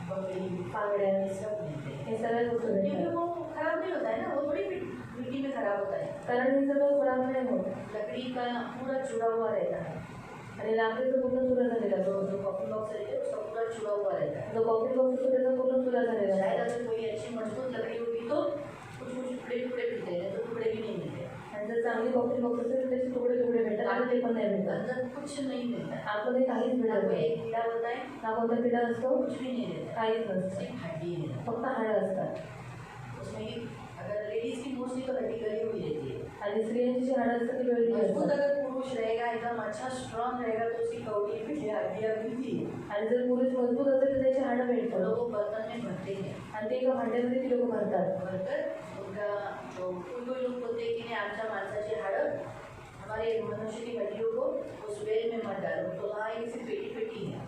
बकरी, बांगड्या ये सब मिलते हैं। हे सगळ्या गोष्टी क्योंकि भेटतात. वो खराब नहीं होता है ना, वो थोड़ी मिट्टी में खराब होता है। कारण हे सगळं खराब नाही होत. लकड़ी का पूरा जुड़ा हुआ रहता है। आणि लाकडीचं पूर्ण चुरा झालेला जो असतो. जो कॉफी बॉक्स रहते हैं उसका पूरा जुड़ा हुआ रहता है। जो कॉफी बॉक्स असतो त्याचा पूर्ण चुरा झालेला शायद असतो. अगर कोई अच्छी मजबूत लकड़ी होगी तो कुछ कुछ टुकड़े टुकड़े मिलते हैं, तो टुकड़े भी नहीं मिलते। आणि जर चांगली कॉफी बॉक्स असेल तर त्याचे तुकडे तुकडे भेटतात आणि ते पण नाही भेटतात. अंदर कुछ नहीं मिलता है। आतमध्ये काहीच ना भेटत कोई नाही. एक कीड़ा होता है, ना कोणता पिढा असतो, कुछ भी नहीं रहता है, काहीच नसतं. सिर्फ हड्डी ही रहता फक्त हाडं असतात. है। उसमें ही अगर लेडीज की मोस्टली तो हड्डी गली हुई रहती है। आणि स्त्रियांची जी हाडं असतात ती वेगळी मजबूत असतात. अगर पुरुष रहेगा एकदम अच्छा स्ट्रांग रहेगा तो उसकी कौड़ी पिछली हड्डियाँ मिलती है। आणि जर पुरुष मजबूत असेल तर त्याची हाडं तो भेटतात. लोग वो बर्तन में भरते हैं, आणि ते एका भांड्यामध्ये ती लोक भरतात. भरकर उनका जो कोई लोग बोलते हैं कि नाही आमच्या माणसाची हाडं हमारे मनुष्य की हड्डियों को उस वेल में मत डालो, तो वहाँ एक सी पेटी पेटी है।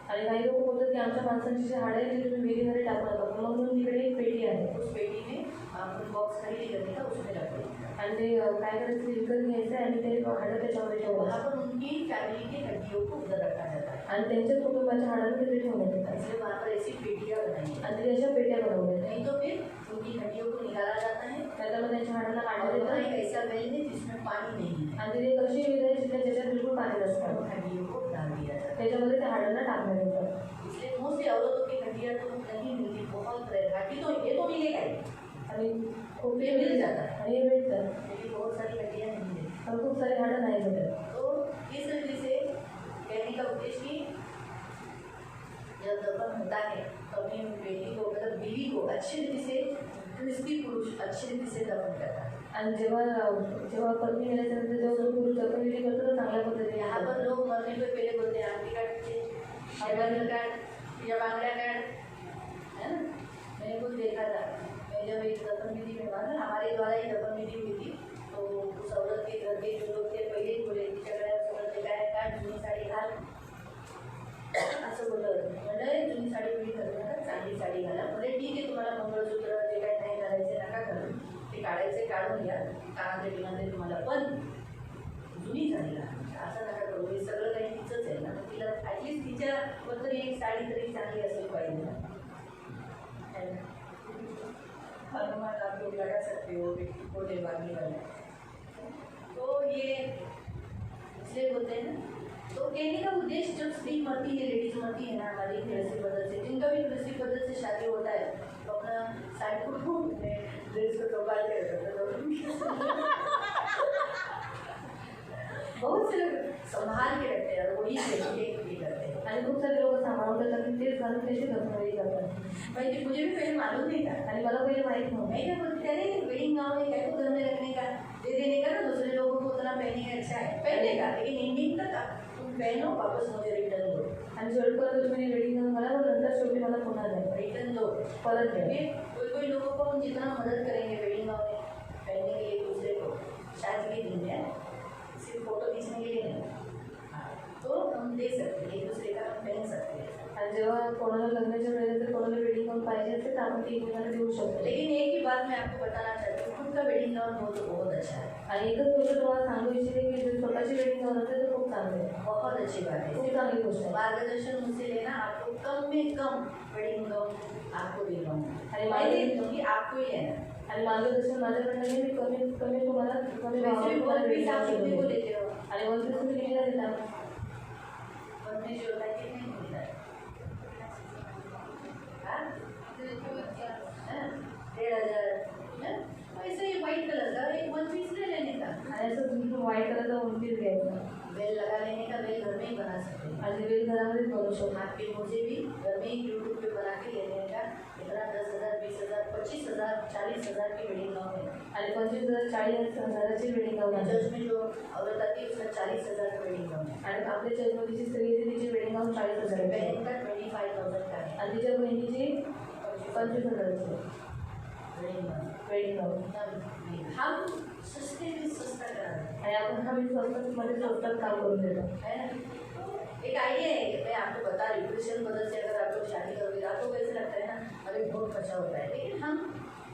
आणि काही लोक बोलतात की आमच्या माणसांची जी हाडं आहे ती तुम्ही विहिरीमध्ये टाकू नका, पण म्हणून तिकडे एक पेटी आहे. उस पेटी में अपन बॉक्स खरीदी करने का उसमें रख देते हैं। आणि ते काय करायचं, विकत घ्यायचं आणि ते हाडं त्याच्यामध्ये तो ठेवायचं. वहाँ पर उनकी फैमिली की हड्डियों को उधर रखा जाता है। आणि त्यांच्याच कुटुंबाच्या हाडांना तिथे ठेवण्यात येतात. इसलिए वहाँ पर ऐसी पेटियाँ बनाई हैं। आणि ते अशा पेट्या बनवल्या आहेत. नहीं तो फिर उनकी हड्डियों को निकाला जाता है त्याच्यामध्ये त्यांच्या हाडांना काढण्यात और वहाँ येतात. एक ऐसा वेल है जिसमें पानी नहीं है, आणि तिथे एक अशी विहीर आहे जिथे ज्याच्यात बिलकुल पाणी और नसतं. हड्डियों को डाल दिया जाता है। त्याच्यामध्ये त्या हाडांना टाकण्यात येतात. इसलिए मोस्टली औरतों की हड्डियाँ तो नहीं मिलती, बहुत रेयर। हड्डी तो ये तो मिलेगा ही, आणि खूप ये मिल जाता है, आणि हे भेटतात, लेकिन बहुत सारी हड्डियाँ नहीं मिलती। पण खूप सारे हाडं नाही भेटत. तो इस रीति से कहने का उद्देश्य कि जब दफन होता है तो अपनी बेटी को मतलब बीवी को अच्छी रीति से क्रिस्ती पुरुष अच्छी रीति से दफन करता है। आणि जेव्हा जेव्हा पत्नी गेल्याच्या नंतर जेव्हा जो पुरुष दफनविधी करतो तो चांगल्या पद्धतीने यहाँ करतो. पर लोग मरने पे पहले बोलते हैं आंटी काट या काट या बांगड़ा काट, है ना। मैंने कुछ देखा था, मैं जब एक दफन विधि में वहाँ हमारे द्वारा ही दफन विधि हुई थी, तो उस औरत के घर के जो लोग थे पहले ही बोले झगड़ा औरत देखा है काट जुनी साडी घाल असं बोललं होतं. म्हणजे जुनी साडी पिढी घालू नका, चांगली साडी घाला. म्हणजे ठीक आहे तुम्हाला मंगळसूत्र जे काही नाही घालायचे नका घालून, ते काढायचे काढून घ्या, कानातले बिनातले तुम्हाला, पण जुनी साडी घाला असं नका करू. हे सगळं काही तिचंच आहे ना, तिला ॲटलिस्ट तिच्याबद्दल एक साडी तरी चांगली असेल पाहिजे ना. हनुमान आप लोग लगा सकते हो बोले बागी वाले. तो ये इसलिए बोलते हैं ना, तो कहने का उद्देश्य जब स्त्री मरती है, लेडीज मरती है ना हमारी गृहस्थी पद्धति से, जिनका भी गृहस्थी पद्धति से शादी होता है तो अपना साइड को ड्रेस को चौपाल के रखते बहुत से लोग संभाल के रखते हैं, वही भी करते हैं. आणि खूप सारे लोक सांभाळून ठेवतात की तेच घालून त्याची दफनवळी करतात. भाई मुझे भी पहले मालूम नहीं था, आणि मला पहिले माहीत नव्हतं. मैं क्या बोलती अरे वेडिंग गाउन है क्या को घर में रखने का, दे देने का ना, दूसरे लोगों को उतना पहनने का अच्छा है पहनने का, लेकिन एंडिंग तक तुम पहनो वापस मुझे रिटर्न दो. आणि शेवटपर्यंत तुम्ही वेडिंग गाऊन मला पण नंतर शेवटी मला पुन्हा द्या, रिटर्न दो, परत द्या. कोई लोगों को हम जितना मदद करेंगे वेडिंग गाउन पहनने के लिए दूसरे को, शायद के लिए दिन है सिर्फ फोटो खींचने के लिए नहीं, तो हम दे सकते हैं, एक दूसरे का हम पहन सकते हैं. आणि जेव्हा कोणाला लग्नाच्या वेळेला तर कोणाला वेडिंग गाऊन पाहिजे असेल तर आपण ते एकमेकांना देऊ शकतो. लेकिन एक ही बात मैं आपको बताना चाहती हूँ, खुद का वेडिंग गाउन हो तो बहुत अच्छा है. आणि एकच गोष्ट तुम्हाला सांगू इच्छिते की जर स्वतःची वेडिंग गाऊन असेल तर खूप चांगलं आहे, बहुत अच्छी बात है. खूप चांगली गोष्ट आहे. मार्गदर्शन मुझसे लेना, आपको कम में कम वेडिंग गाउन आपको दे रहा हूँ, अरे मैं दे दूँगी, आपको ही लेना. आणि मार्गदर्शन माझ्याकडनं घे, मी कमीत कमी तुम्हाला कमी वैसे भी बहुत भावात पीस आप कितने को लेते हो, आणि वरती तुम्ही कितीला देता? बनने जो होता है कितने को देता है? हाँ? 1,500. वैसे ही व्हाइट कलर का एक वन पीस ले लेने का, आणि असं तुम्ही व्हाईट कलरचा वनपीस घ्यायचा बेल लगा लेने का, बेल घर में ही बना सकते हैं. आणि वेल घरामध्येच बनवू शकतो. आपके मुझे भी घर में ही यूट्यूब पे बना के ले लेने का. इतना 10,000, 20,000, 25,000, 40,000 की वेडिंग गाउन है. आणि 25,000 40,000ची वेडिंग गाऊन आहे. चर्च में जो औरत आती है उसका 40,000 का वेडिंग गाउन है. आणि आपल्या चर्चमधीची स्त्री येते तिची वेडिंग गाऊन 40,000 आहे बहन का 25,000 का है आणि तिच्या बहिणीची 25,000ची वेडिंग गाउन. वेडिंग गाऊन. हम सस्ते में सस्ता करा रहे हैं, आणि आपण आम्ही स्वस्तात स्वस्तात काम करून देतो. है ना. एक आइडिया है, मैं आपको बता रही हूँ, क्रिश्चियन मदद से अगर आप लोग शादी करोगे आपको कैसे लगता है ना, अरे बहुत खर्चा होता है, लेकिन हम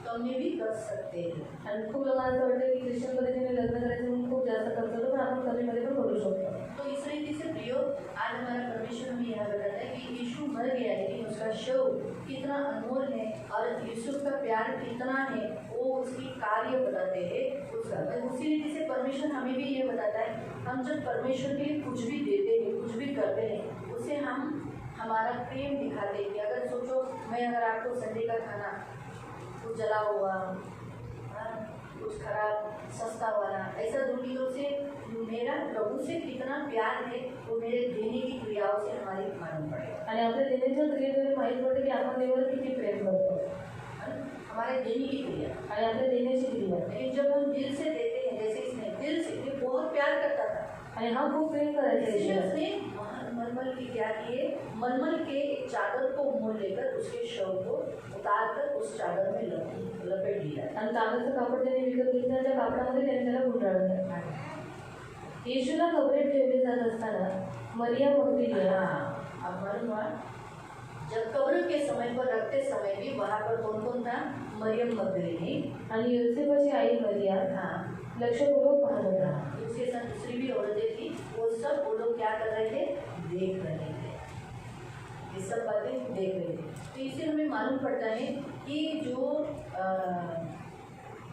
कम में भी कर सकते हैं. आणि खूप लोकांना असं वाटतं की ख्रिश्चन पद्धतीने लग्न करायचं म्हणून खूप जास्त खर्च होतो, पण आपण कमीमध्ये पण करू शकतो. तो इस रीति से प्रियो, आज हमारा परमेश्वर हमें यह बताता है कि यीशु मर गया है, लेकिन उसका शव कितना अनमोल है और यीशु का प्यार कितना है वो उसकी कार्य बताते हैं उसका. उसी रीति से परमेश्वर हमें भी ये बताता है, हम जब परमेश्वर के लिए कुछ भी देते हैं, कुछ भी करते हैं, उसे हम हमारा प्रेम दिखाते हैं. कि अगर सोचो मैं अगर आपको संडे का खाना कुछ जला हुआ, कुछ खराब सस्ता वाला ऐसा दूंगी तो उसे मेरा प्रभु से कितना प्यार है वो मेरे देने की क्रियाओं से हमारी मालूम पड़ेगा. आणि आपल्या देण्याच्या क्रियेद्वारे माहीत पडते की आपण देवाला किती प्रेम करतो. हमारे देने की क्रिया आणि आपल्या देण्याची क्रिया. लेकिन जब हम दिल से देते हैं, जैसे इसने दिल से, ये बहुत प्यार करता था आणि हा खूप प्रेम करायचा इसलिए आहे. उसने मलमल की क्या किए, मलमल के एक चादर को मोल लेकर उसके शव को उतार कर उस चादर में लपेट दिया. आणि तांब्याचं कापड त्याने विकत घेतलं, त्या कापडामध्ये त्याने त्याला गुंडाळलं. येशूला कबरेत ठेवले जात असताना मरिया मगदलीनी, अब मालूम हुआ जब कब्र के समय पर रखते समय भी वहाँ पर कौन कौन था, मरियम मगदलीनी आणि योसेफाची आई मरिया लक्षपूर्वक पाहत होता. उसके साथ दूसरी भी औरतें थी, वो सब वो लोग क्या कर रहे थे, देख रहे थे, ये सब बातें देख रहे थे. तो इससे हमें मालूम पड़ता है कि जो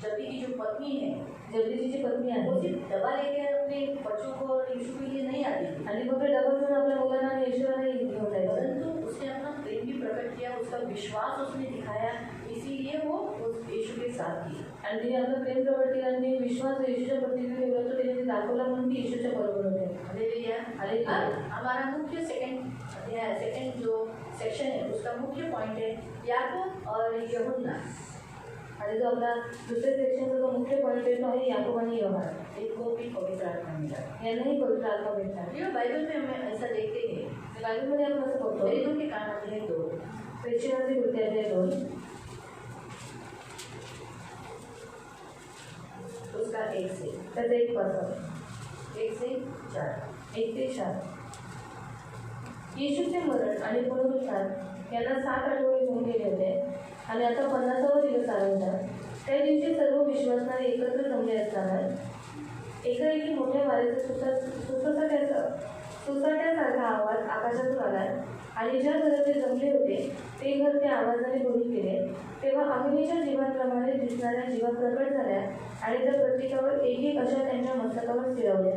जबी की जो पत्नी है, जबदीची पत्नी वो आहे सिर्फ दवा लेकर अपने बच्चों को और यीशु के लिए नहीं आती थी, आणि फक्त डबा घेऊन आपल्या मुलांना आणि येशूला घेऊन जायचं. परंतु उसने अपना प्रेम भी प्रकट किया, उसका विश्वास उसने दिखाया, इसीलिए वो उस यीशु के साथ थी. आणि तिने आपलं प्रेम प्रकट केलं आणि तिने विश्वास येशूच्या पत्नीने ठेवला, तो तिने दाखवला म्हणून ती येशूच्या बरोबर होते. हालेलुया. हमारा मुख्य सेकंड जो सेक्शन है उसका मुख्य पॉइंट है याकूब और यूहन्ना. आणि जो आपला दुसऱ्या सेक्शनचा जो मुख्य पॉईंट आहे तो आहे याकूब आणि योहान. इनको भी पवित्र आत्मा मिला. यांनाही पवित्र आत्मा भेटला. ये बाइबल में हमें ऐसा देखते हैं, बायबलमध्ये आपण असं बघतो. प्रेरितों के काम अध्याय 2 प्रेषणाचे कृत्य अध्याय 2 उसका 1 से त्याचं 1 पासून 1 से 4. 1 ते 4. येशूचे मरण आणि पुनरुत्थान यांना 7 आठवडे होऊन गेले होते आणि आता 50वा दिवस आला होता. त्या दिवशी सर्व विश्वासणारे एकत्र जमले असताना एकाएकी मोठ्या वाऱ्याचा सुसाट्यासारखा आवाज आकाशातून आला आणि ज्या घरात ते जमले होते ते घर त्या आवाजाने भरून गेले. तेव्हा अग्नीच्या जीवांप्रमाणे दिसणाऱ्या जीवा प्रकट झाल्या आणि त्या प्रत्येकावर एक एक अशा त्यांच्या मस्तकावर स्थिरावल्या.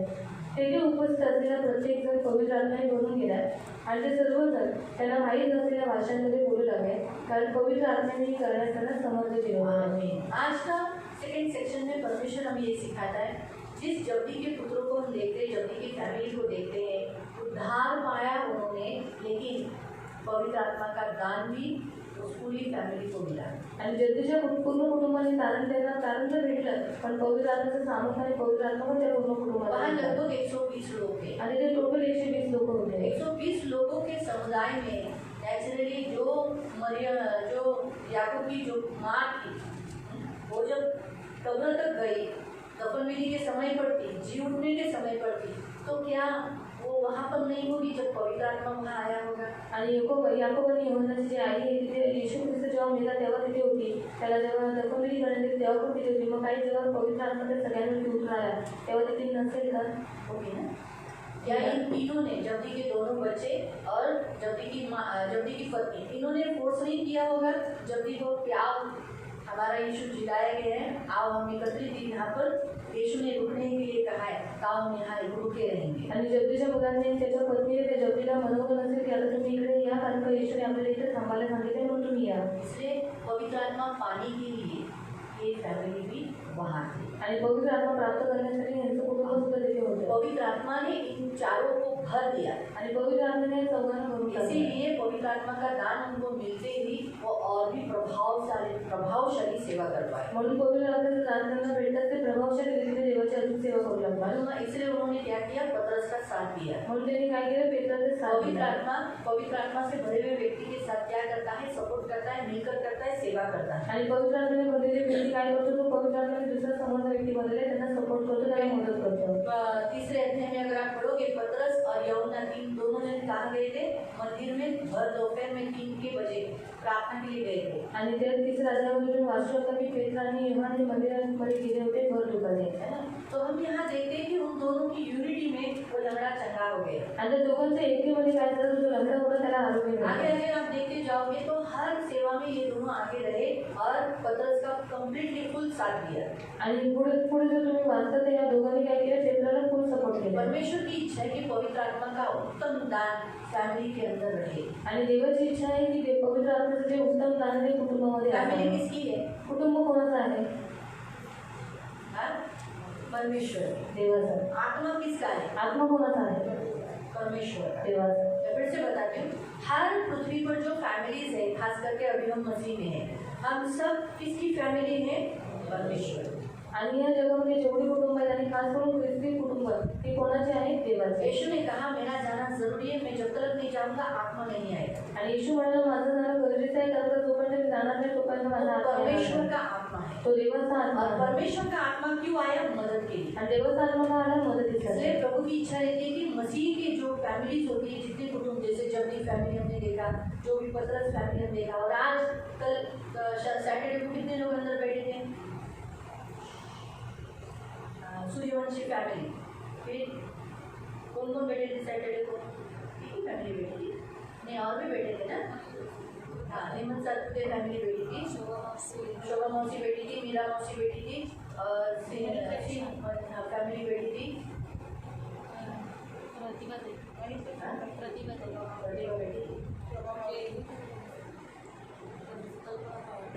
तेथे उपस्थित असलेला प्रत्येक जण पवित्र आत्म्याने भरून गेला आणि ते सर्वजण त्यांना माहीत नसलेल्या भाषांमध्ये बोलू लागले, कारण पवित्र आत्म्याने करण्यास त्यांना समर्थ केले होते. आज का सेकंड सेक्शन में परमेश्वर हमें ये सिखाता है, जिस जब्दी के पुत्रों को हम देखते हैं, जब्दी की फैमिली को देखते हैं, उद्धार पाया उन्होंने, लेकिन पवित्र आत्मा का दान भी उस पूरी फैमिली को मिला. आणि जगदीच्या पूर्ण कुटुंबाने तारण तर भेटलं, पण पवित्र आत्म्याचं सामर्थ्य आणि पवित्र आत्मा पण त्या पूर्ण कुटुंबाला वहाँ लगभग 120 लोग थे आणि ते टोटल 120 लोक होते. 120 लोगों के समुदाय में नेचुरली जो याकूब की जो माँ थी, वो जब कब्र तक गई, दफन विधि के समय पर थी, जी उठने के समय पर थी, तो क्या वो वहाँ पर नहीं होगी जब पवित्र आत्मा वहाँ आया होगा? आणि याकोब आणि यूहन्नाची जी आई आहे तिथे येशू ख्रिस्त जेव्हा मेला तेव्हा तिथे होती, त्याला जेव्हा दफनविधी करण्यात आली तेव्हा पण तिथे होती. मग काही जेव्हा पवित्र आत्मा त्या सगळ्यांवरती उतराला तेव्हा तिथे नसेल का? होगी ना. या इन तीनों ने, जब्दी के दोनों बच्चे और जब्दी की पत्नी, इन्होंने फोर्स नहीं किया होगा जब्दी को कि आओ हमारा यीशु जिलाया गया है, आओ हम एकत्रित यहाँ पर, यीशु ने रुकने के लिए कहा है, आओ हम यहाँ रुके रहेंगे. आणि जब्दीच्या मुलांनी त्याच्या पत्नीने त्या जब्दीला मनवलं नसेल की आता तुम्ही इकडे या, कारण का येशूने आपल्याला इथे थांबायला सांगितले म्हणून तुम्ही या. इसलिए पवित्र आत्मा पाने के लिए ये फैमिली भी वहाँ थी. आणि पवित्र आत्मा प्राप्त करण्यासाठी यांचं कुटुंब सुद्धा तिथे होतं. पवित्र आत्मा ने इन चारों को भर दिया. आणि पवित्र आत्म्याने चौघांना भरून टाकलं. इसीलिए पवित्र आत्मा का दान उनको मिलते ही वो और भी प्रभावशाली सेवा कर पाए. म्हणून पवित्र आत्म्याचं दान त्यांना भेटतात ते प्रभावशाली रीतीने देवाची अजून सेवा करू लागतात. इसलिए उन्होंने क्या किया, पतरस का साथ दिया. म्हणून त्यांनी काय केलं, पेत्राचे साथ दिला. पवित्र आत्मा से भरे हुए व्यक्ति के साथ क्या करता है, सपोर्ट करता है, मिलकर करता है, सेवा करता है. आणि पवित्र आत्म्याने भरलेले व्यक्ती काय करतो, तो पवित्र आत्म्याने दुसरा समर्थ व्यक्ती बनलेले त्यांना सपोर्ट करतो, त्यांना मदत करतो. तीसरे अध्याय में अगर आप पढ़ोगे, पतरस और यूहन्ना दोनों जन कहाँ गए थे, मंदिर में भर दोपहर में 3 बजे प्रार्थना के लिए गए थे. आणि त्या तिसऱ्या अध्यायामध्ये तुम्ही वाचू शकता की पेत्र आणि यूहन्ना मंदिरामध्ये गेले होते भर दुपारी, है ना. तो हम यहाँ देखते हैं कि उन दोनों की यूनिटी में वो लंगड़ा चंगा हो गया. आणि त्या दोघांच्या एकीमध्ये काय झालं, जो लंगडा होता त्याला आरोग्य मिळालं. आगे आप देखते जाओगे तो हर सेवा में ये दोनों आगे रहे और पतरस का कंप्लीटली फुल साथ दिया. आणि पुढे जो तुम्ही वाचता ते या दोघांनी काय केलं, पेत्राला फुल सपोर्ट केला. परमेश्वर की इच्छा है कि पवित्र आत्मा का उत्तम दान फैमिली के अंदर रहे. आणि देवाची इच्छा आहे की ते पवित्र आत्म्याचं जे उत्तम दान आहे कुटुंबामध्ये फैमिली किसकी है? कुटुंब कोणाचं आहे? परमेश्वर. देवाचं. आत्मा किसका है? आत्मा कोणाचा आहे? परमेश्वर. देवाचा. मैं फिर से बताती हूँ, हर पृथ्वी पर जो फैमिलीज है, खास करके अभी हम मसीह में है, हम सब किसकी फैमिली है? परमेश्वर. आणि या जगामध्ये जेवढे कुटुंब आहेत आणि खास करून ख्रिस्ती कुटुंब ते कोणाचे आहेत? देवाचे. यीशु ने कहा मेरा जाना जरूरी है, मैं जब तक नहीं जाऊंगा आत्मा नहीं आएगा. आणि येशू म्हणाला माझं जाणं गरजेचं आहे, कारण जोपर्यंत मी जाणार नाही तोपर्यंत माझा आत्मा परमेश्वर का आत्मा है. तो देवाचा आत्मा. और परमेश्वर का आत्मा क्यों आया? मदद के लिए. आणि देवाचा आत्मा का आला? मदतीसाठी. इसलिए प्रभु की इच्छा रहती है कि मसीह की जो फैमिलीज होती है, जितने कुटुंब, जैसे जब्दी फैमिली हमने देखा, जो भी पतरस फैमिली हमने देखा, और आज कल सैटरडे को कितने लोग अंदर बैठे थे? सूर्यवंशी फैमिली. फिर कौन कौन बैठे थे सैटरडे को? एक ही फैमिली बैठी थी, नहीं और भी बैठे थे ना. हाँ, हेमंत सातपुते फैमिली बैठी थी, शोभा मौसी बैठी थी, मीरा मौसी बैठी थी, फैमिली बैठी थी, प्रतिभा बैठी थी.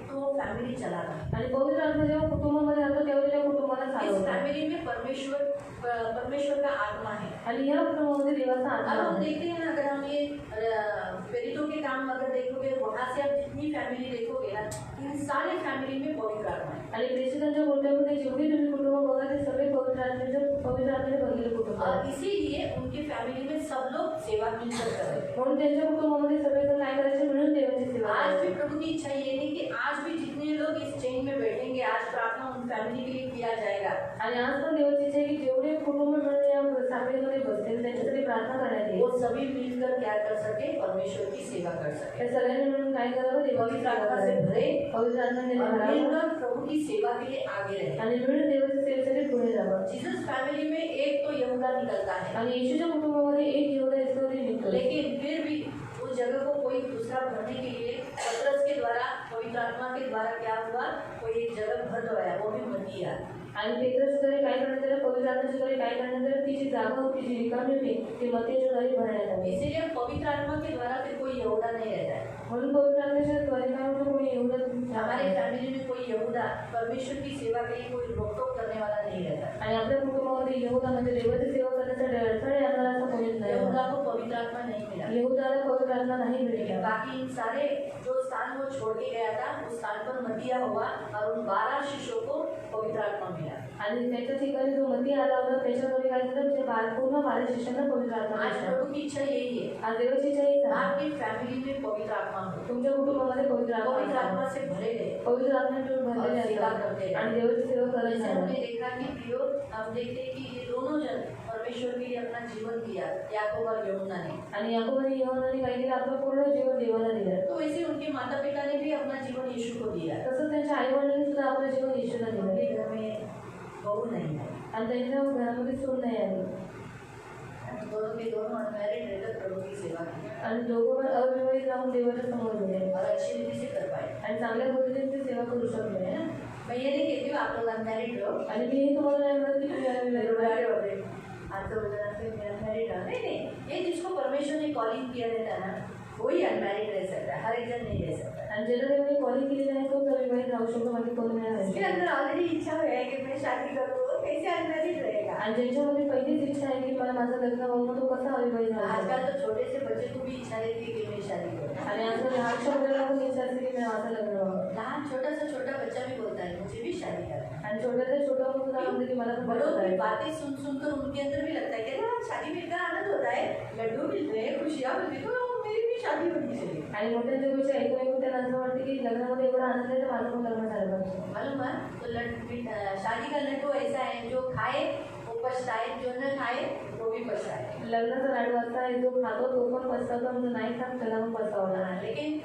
तो फैमिली चला रहा. आणि पवित्र आत्मा जेव्हा कुटुंबामध्ये आलो तेव्हा त्या कुटुंबाला इस चालवतो. फैमिली में परमेश्वर का आत्मा है. आणि या कुटुंबामध्ये देवाचा अब आत्मा हम आहे. देखते हैं ना, अगर हम ये प्रेरितों के काम अगर देखोगे, वहाँ से आप जितनी फैमिली देखोगे ना, इन सारे फैमिली में पवित्र आत्मा है. आणि प्रेषितांच्या गोष्टीमध्ये जेवढी तुम्ही कुटुंब बघा ते सगळे पवित्र आत्म्याने भरलेले कुटुंब और आहे. इसीलिए उनकी फैमिली में सब लोग सेवा मिलकर करें. म्हणून त्यांच्या कुटुंबामध्ये सगळेजण काय करायचे, मिळून देवाची सेवा आज करायची. भी प्रभु की इच्छा ये है कि आज भी जितने लोग इस चेन में बैठेंगे, आज प्रार्थना उन फैमिली के लिए किया जाएगा. आणि आज पण देवाची इच्छा आहे की जेवढे कुटुंब मिळून या साखळीमध्ये बसतील त्यांच्यासाठी प्रार्थना करण्यात येईल. वो सभी मिलकर क्या कर सके, परमेश्वर की सेवा कर सके. त्या सगळ्यांनी मिळून काय करावं, देवाची पवित्र सेवा आत्मा से करावी. भरे पवित्र आत्म्याने और भरावं मिलकर प्रभु की सेवा के लिए आगे रहे. आणि मिळून देवाची सेवेसाठी पुढे जावं. जीसस फैमिली में एक तो यहूदा यहूदा निकलता है, आणि येशूच्या कुटुंबामध्ये एक यहूदा इस्करियोती निघतो. लेकिन फिर भी उस जगह को कोई दूसरा भरने के लिए पतरस के द्वारा, पवित्र आत्मा के द्वारा क्या हुआ, कोई एक जगह भर दवाया, वो भी मतिया. आणि पेत्रसच्या घरी काय करण्यात आलं, पवित्र आत्म्याच्या घरी काय करण्यात आलं, ती जी जागा होती, जी रिकामी होती, ती मत्तीच्या घरी भरण्यात आली. इसीलिए पवित्र आत्मा के द्वारा फिर कोई यहूदा नहीं रहता है. म्हणून पवित्र आत्म्याच्या द्वारे काय होतं, कोणी यहूदा हमारे फैमिली में कोई यहूदा परमेश्वर की सेवा के लिए कोई रोकटोक करने वाला नहीं रहता. आणि आपल्या कुटुंबामध्ये यहूदा म्हणजे देवाची सेवा करण्यासाठी अडथळे आणणारा असं कोणीच नाही. यहूदा को पवित्र आत्मा नहीं मिला. यहूदाला पवित्र आत्मा नाही मिळाला. बाकी इन सारे जो स्थान वो छोड़ के गया था, उस स्थान पर मतिया हुआ और उन 12 शिष्यों को पवित्र आत्मा मिला. आणि त्याच्या ठिकाणी जो मती आला होता त्याच्यामध्ये काय झालं, म्हणजे पूर्ण 12 शिष्यांना पवित्र आत्मा आज मिळाला. प्रभु की इच्छा यही है, आज देवाची इच्छा हीच आहे, आपकी फैमिली में पवित्र आत्मा हो, तुमच्या कुटुंबामध्ये पवित्र पवित्र आत्मा आत्मा से भरे गए. पवित्र आत्म्याने भरलेले और सेवा असतात करते आणि देवाची सेवा करत जैसे हमने नाही. देखा कि प्रियो, हम देखते हैं कि ये दोनों जन परमेश्वर के लिए अपना जीवन दिया, याकूब और यूहन्ना ने. आणि याकूब आणि यूहन्नाने काय केलं, आपलं पूर्ण जीवन देवाला दिलं. तो वैसे उनके माता पिता ने भी अपना जीवन यीशु को दिया. तसंच त्यांच्या आई वडिलांनी सुद्धा आपलं जीवन येशूला दिलं. उनके घर में बहू नहीं है, आणि त्यांच्या घरामध्ये सून नाही आली. दोनों के दोनों अनमैरिड रहकर प्रभु की सेवा की आणि दोघं पण अविवाहित राहून देवाच्या समोर गेले और अच्छी रीति से कर पाए. आणि चांगल्या पद्धतीने ते सेवा करू शकले. है ना? मैं ये नहीं कहती हूँ आप लोग अनमैरिड रहो. आणि मी हे तुम्हाला नाही म्हणत की तुम्ही अविवाहित राहा. आज तो वजह से मैं अनमैरिड रहा. नहीं, ये जिसको परमेश्वर ने कॉलिंग किया रहता है ना, वही अनमैरिड रह सकता है, हर एक जन नहीं रह सकता. आणि ज्याला देवाने कॉलिंग केलेलं आहे तोच अविवाहित राहू शकतो, बाकी कोणी नाही राहू उसके शकत. अंदर ऑलरेडी इच्छा है कि मैं शादी करूँ, कैसे अनमैरिड रहेगा. आणि ज्यांच्यामध्ये पहिलीच इच्छा आहे की मला माझं लग्न व्हावं, तो कसा अविवाहित राहू आजकल शकतो. तो छोटे से बच्चे को भी इच्छा रहती है कि मैं शादी करूँ. आणि आजकाल लहानशा मुलाला पण इच्छा असते की मी माझं लग्न व्हावं. लहान छोटा बच्चा भी बोलता है मुझे भी शादी करना है. आणि छोट्यातल्या छोटा मुलगा म्हणतो की मला पण बड़ों लग्न की करायचं. बातें सुन कर उनके अंदर भी लगता है कि अरे शादी में इतना आनंद होता है, लड्डू मिलते हैं, खुशियाँ मिलती है, तो मेरी भी शादी होनी चाहिए. आणि मोठ्यांच्या गोष्टी ऐकून त्यांना असं वाटतं की लग्नामध्ये एवढा आनंद आहे तर माझं पण लग्न झालं पाहिजे. मालूम है? तो शादी का लड्डू ऐसा है, जो खाए वो पछताए, जो न खाए वो भी पछताए. लग्नाचा लाडू असा आहे, जो खातो तो पण पछतावतो आणि जो नाही खात त्याला पण पछतावा लागतो. लेकिन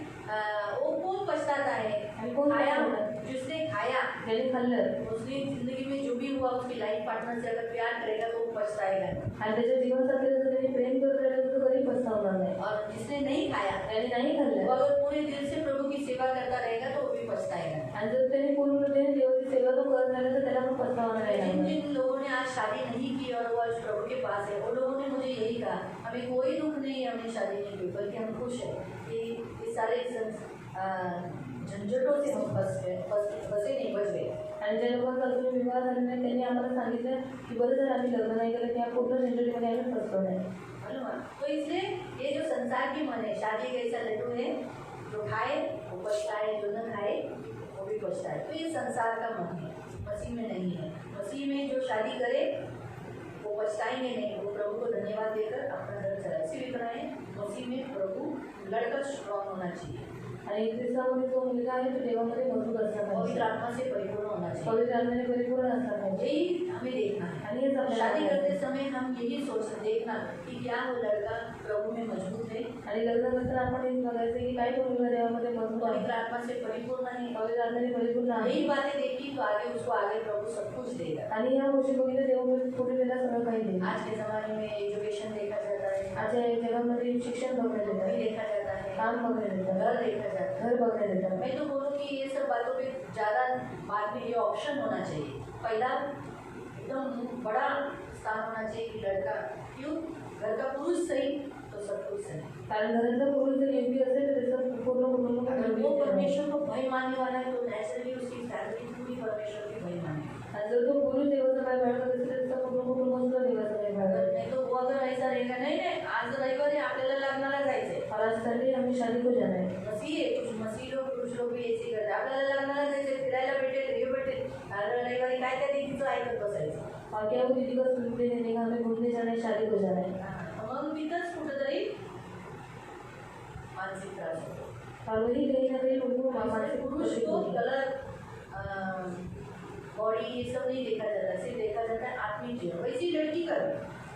वो कौन पछताता है? आणि कोण खाया, पछतावतं? जिसने खाया, ज्याने खाल्लं उसने जिंदगी में जो भी हुआ उसकी लाइफ पार्टनर से अगर प्यार करेगा तो वो पछताएगा. आणि त्याच्या जीवनसाथीला जर त्याने प्रेम करत राहिलं तर तो कधी पछतावणार नाही. और जिसने नहीं खाया, त्याने नाही वो खाल्लं अगर पूरे दिल से प्रभु की सेवा करता रहेगा तो वो भी पछताएगा. आणि जर त्याने पूर्णपणे देवाची सेवा तो करत राहिला तर त्याला पण पछतावा नाही जिन लागणार. जिन लोगों ने आज शादी नहीं की और वो आज प्रभु के पास है, वो लोगों ने मुझे यही कहा, हमें कोई दुख नहीं है, हमने शादी नहीं की, बल्कि हम खुश हैं कि ये सारे झंझटों से हम फंसे नहीं, बच गए. आणि ज्या लोकांचा अजून विवाह झाला नाही त्यांनी आम्हाला सांगितलं की बरं जर आम्ही लग्न नाही केलं की या पूर्ण झंझटीमध्ये आम्ही फसलो नाही. मालूम है? तो इसलिए ये जो संसार की मन है, शादी का ऐसा लड्डू है, जो खाए वो पछताए, जो न खाए वो भी पछताए. तो ये संसार का मन है, मसीह में नहीं है. मसीह में जो शादी करे वो पछताएंगे नहीं, वो प्रभु को धन्यवाद देकर अपना घर चलाए. इसी विधना है, मसीह में प्रभु लड़कर स्ट्रॉन्ग होना चाहिए, आणि ख्रिस्तामध्ये जो मुलगा आहे तो देवामध्ये मजबूत असला पवित्र पाहिजे, आत्मा से परिपूर्ण होना चाहिए. पवित्र आत्म्याने परिपूर्ण असला पाहिजे. यही हमें देखना है. आणि हेच आपल्याला शादी करायचं करते आहे. समय हम यही सोच देखना कि क्या वो लड़का प्रभु में मजबूत है, आणि लग्न करताना आपण हेच बघायचं की काय तो मुलगा देवामध्ये मजबूत पवित्र आहे, आत्मा से परिपूर्ण है. पवित्र आत्म्याने परिपूर्ण आहे. यही बातें देखी तो आगे उसको आगे प्रभु सब कुछ देगा. आणि या गोष्टी बघितल्या देव पुढे त्याला सगळं काही देईल. आज के ज़माने में एजुकेशन देखा जाता है, आजच्या जगामध्ये शिक्षण बघण्यात नौकरी येतं, देखा जाता है, काम बघण्यात येतं, घर देखा जाता है. घर बघण्यात येतं. मैं तो बोलूँ कि ये सब बातों पे ज़्यादा बाद में ये ऑप्शन होना चाहिए. पहला एकदम बड़ा स्थान होना चाहिए कि लड़का, क्यों? घर का पुरुष सही तो सब कुछ सही. कारण घरातला पुरुष जर योग्य असेल तर त्याचं पूर्ण कुटुंब अगर वो योग्य आहे. परमेश्वर को भय मानने वाला है तो नेचुरली उसकी फैमिली पूरी परमेश्वर की भय माने. आणि जर तो पुरुष देवाचा पाय बाळगत असेल तर त्याचा कुटुंब सुद्धा देवाचा पाय बाळगत. नहीं तो वो अगर ऐसा रहेगा, नहीं नहीं आज रविवार है आपल्याला लग्नाला जायचंय, और आज संडे हमें शादी को जाना है. मसीह आहे, कुछ मसीह लोग पुरुष लोग भी ऐसे करते, आपल्याला लग्नाला जायचंय, फिरायला भेटेल, हे भेटेल, आज रविवारी काय त्या दिदीचं ऐकत बसायचं. और क्या वो दीदी का सुनते देने का हमें घूमने जाना है, शादी को जाना है. मग तिथंच कुठंतरी मानसिक त्रास होतो. और वही कहीं ना कहीं उनको मानसिक पुरुष तकलीफ को होती है. कलर, बॉडी ये सब नहीं देखा जाता, सिर्फ देखा जाता है आत्मिक जीवन. वैसी लड़की का भी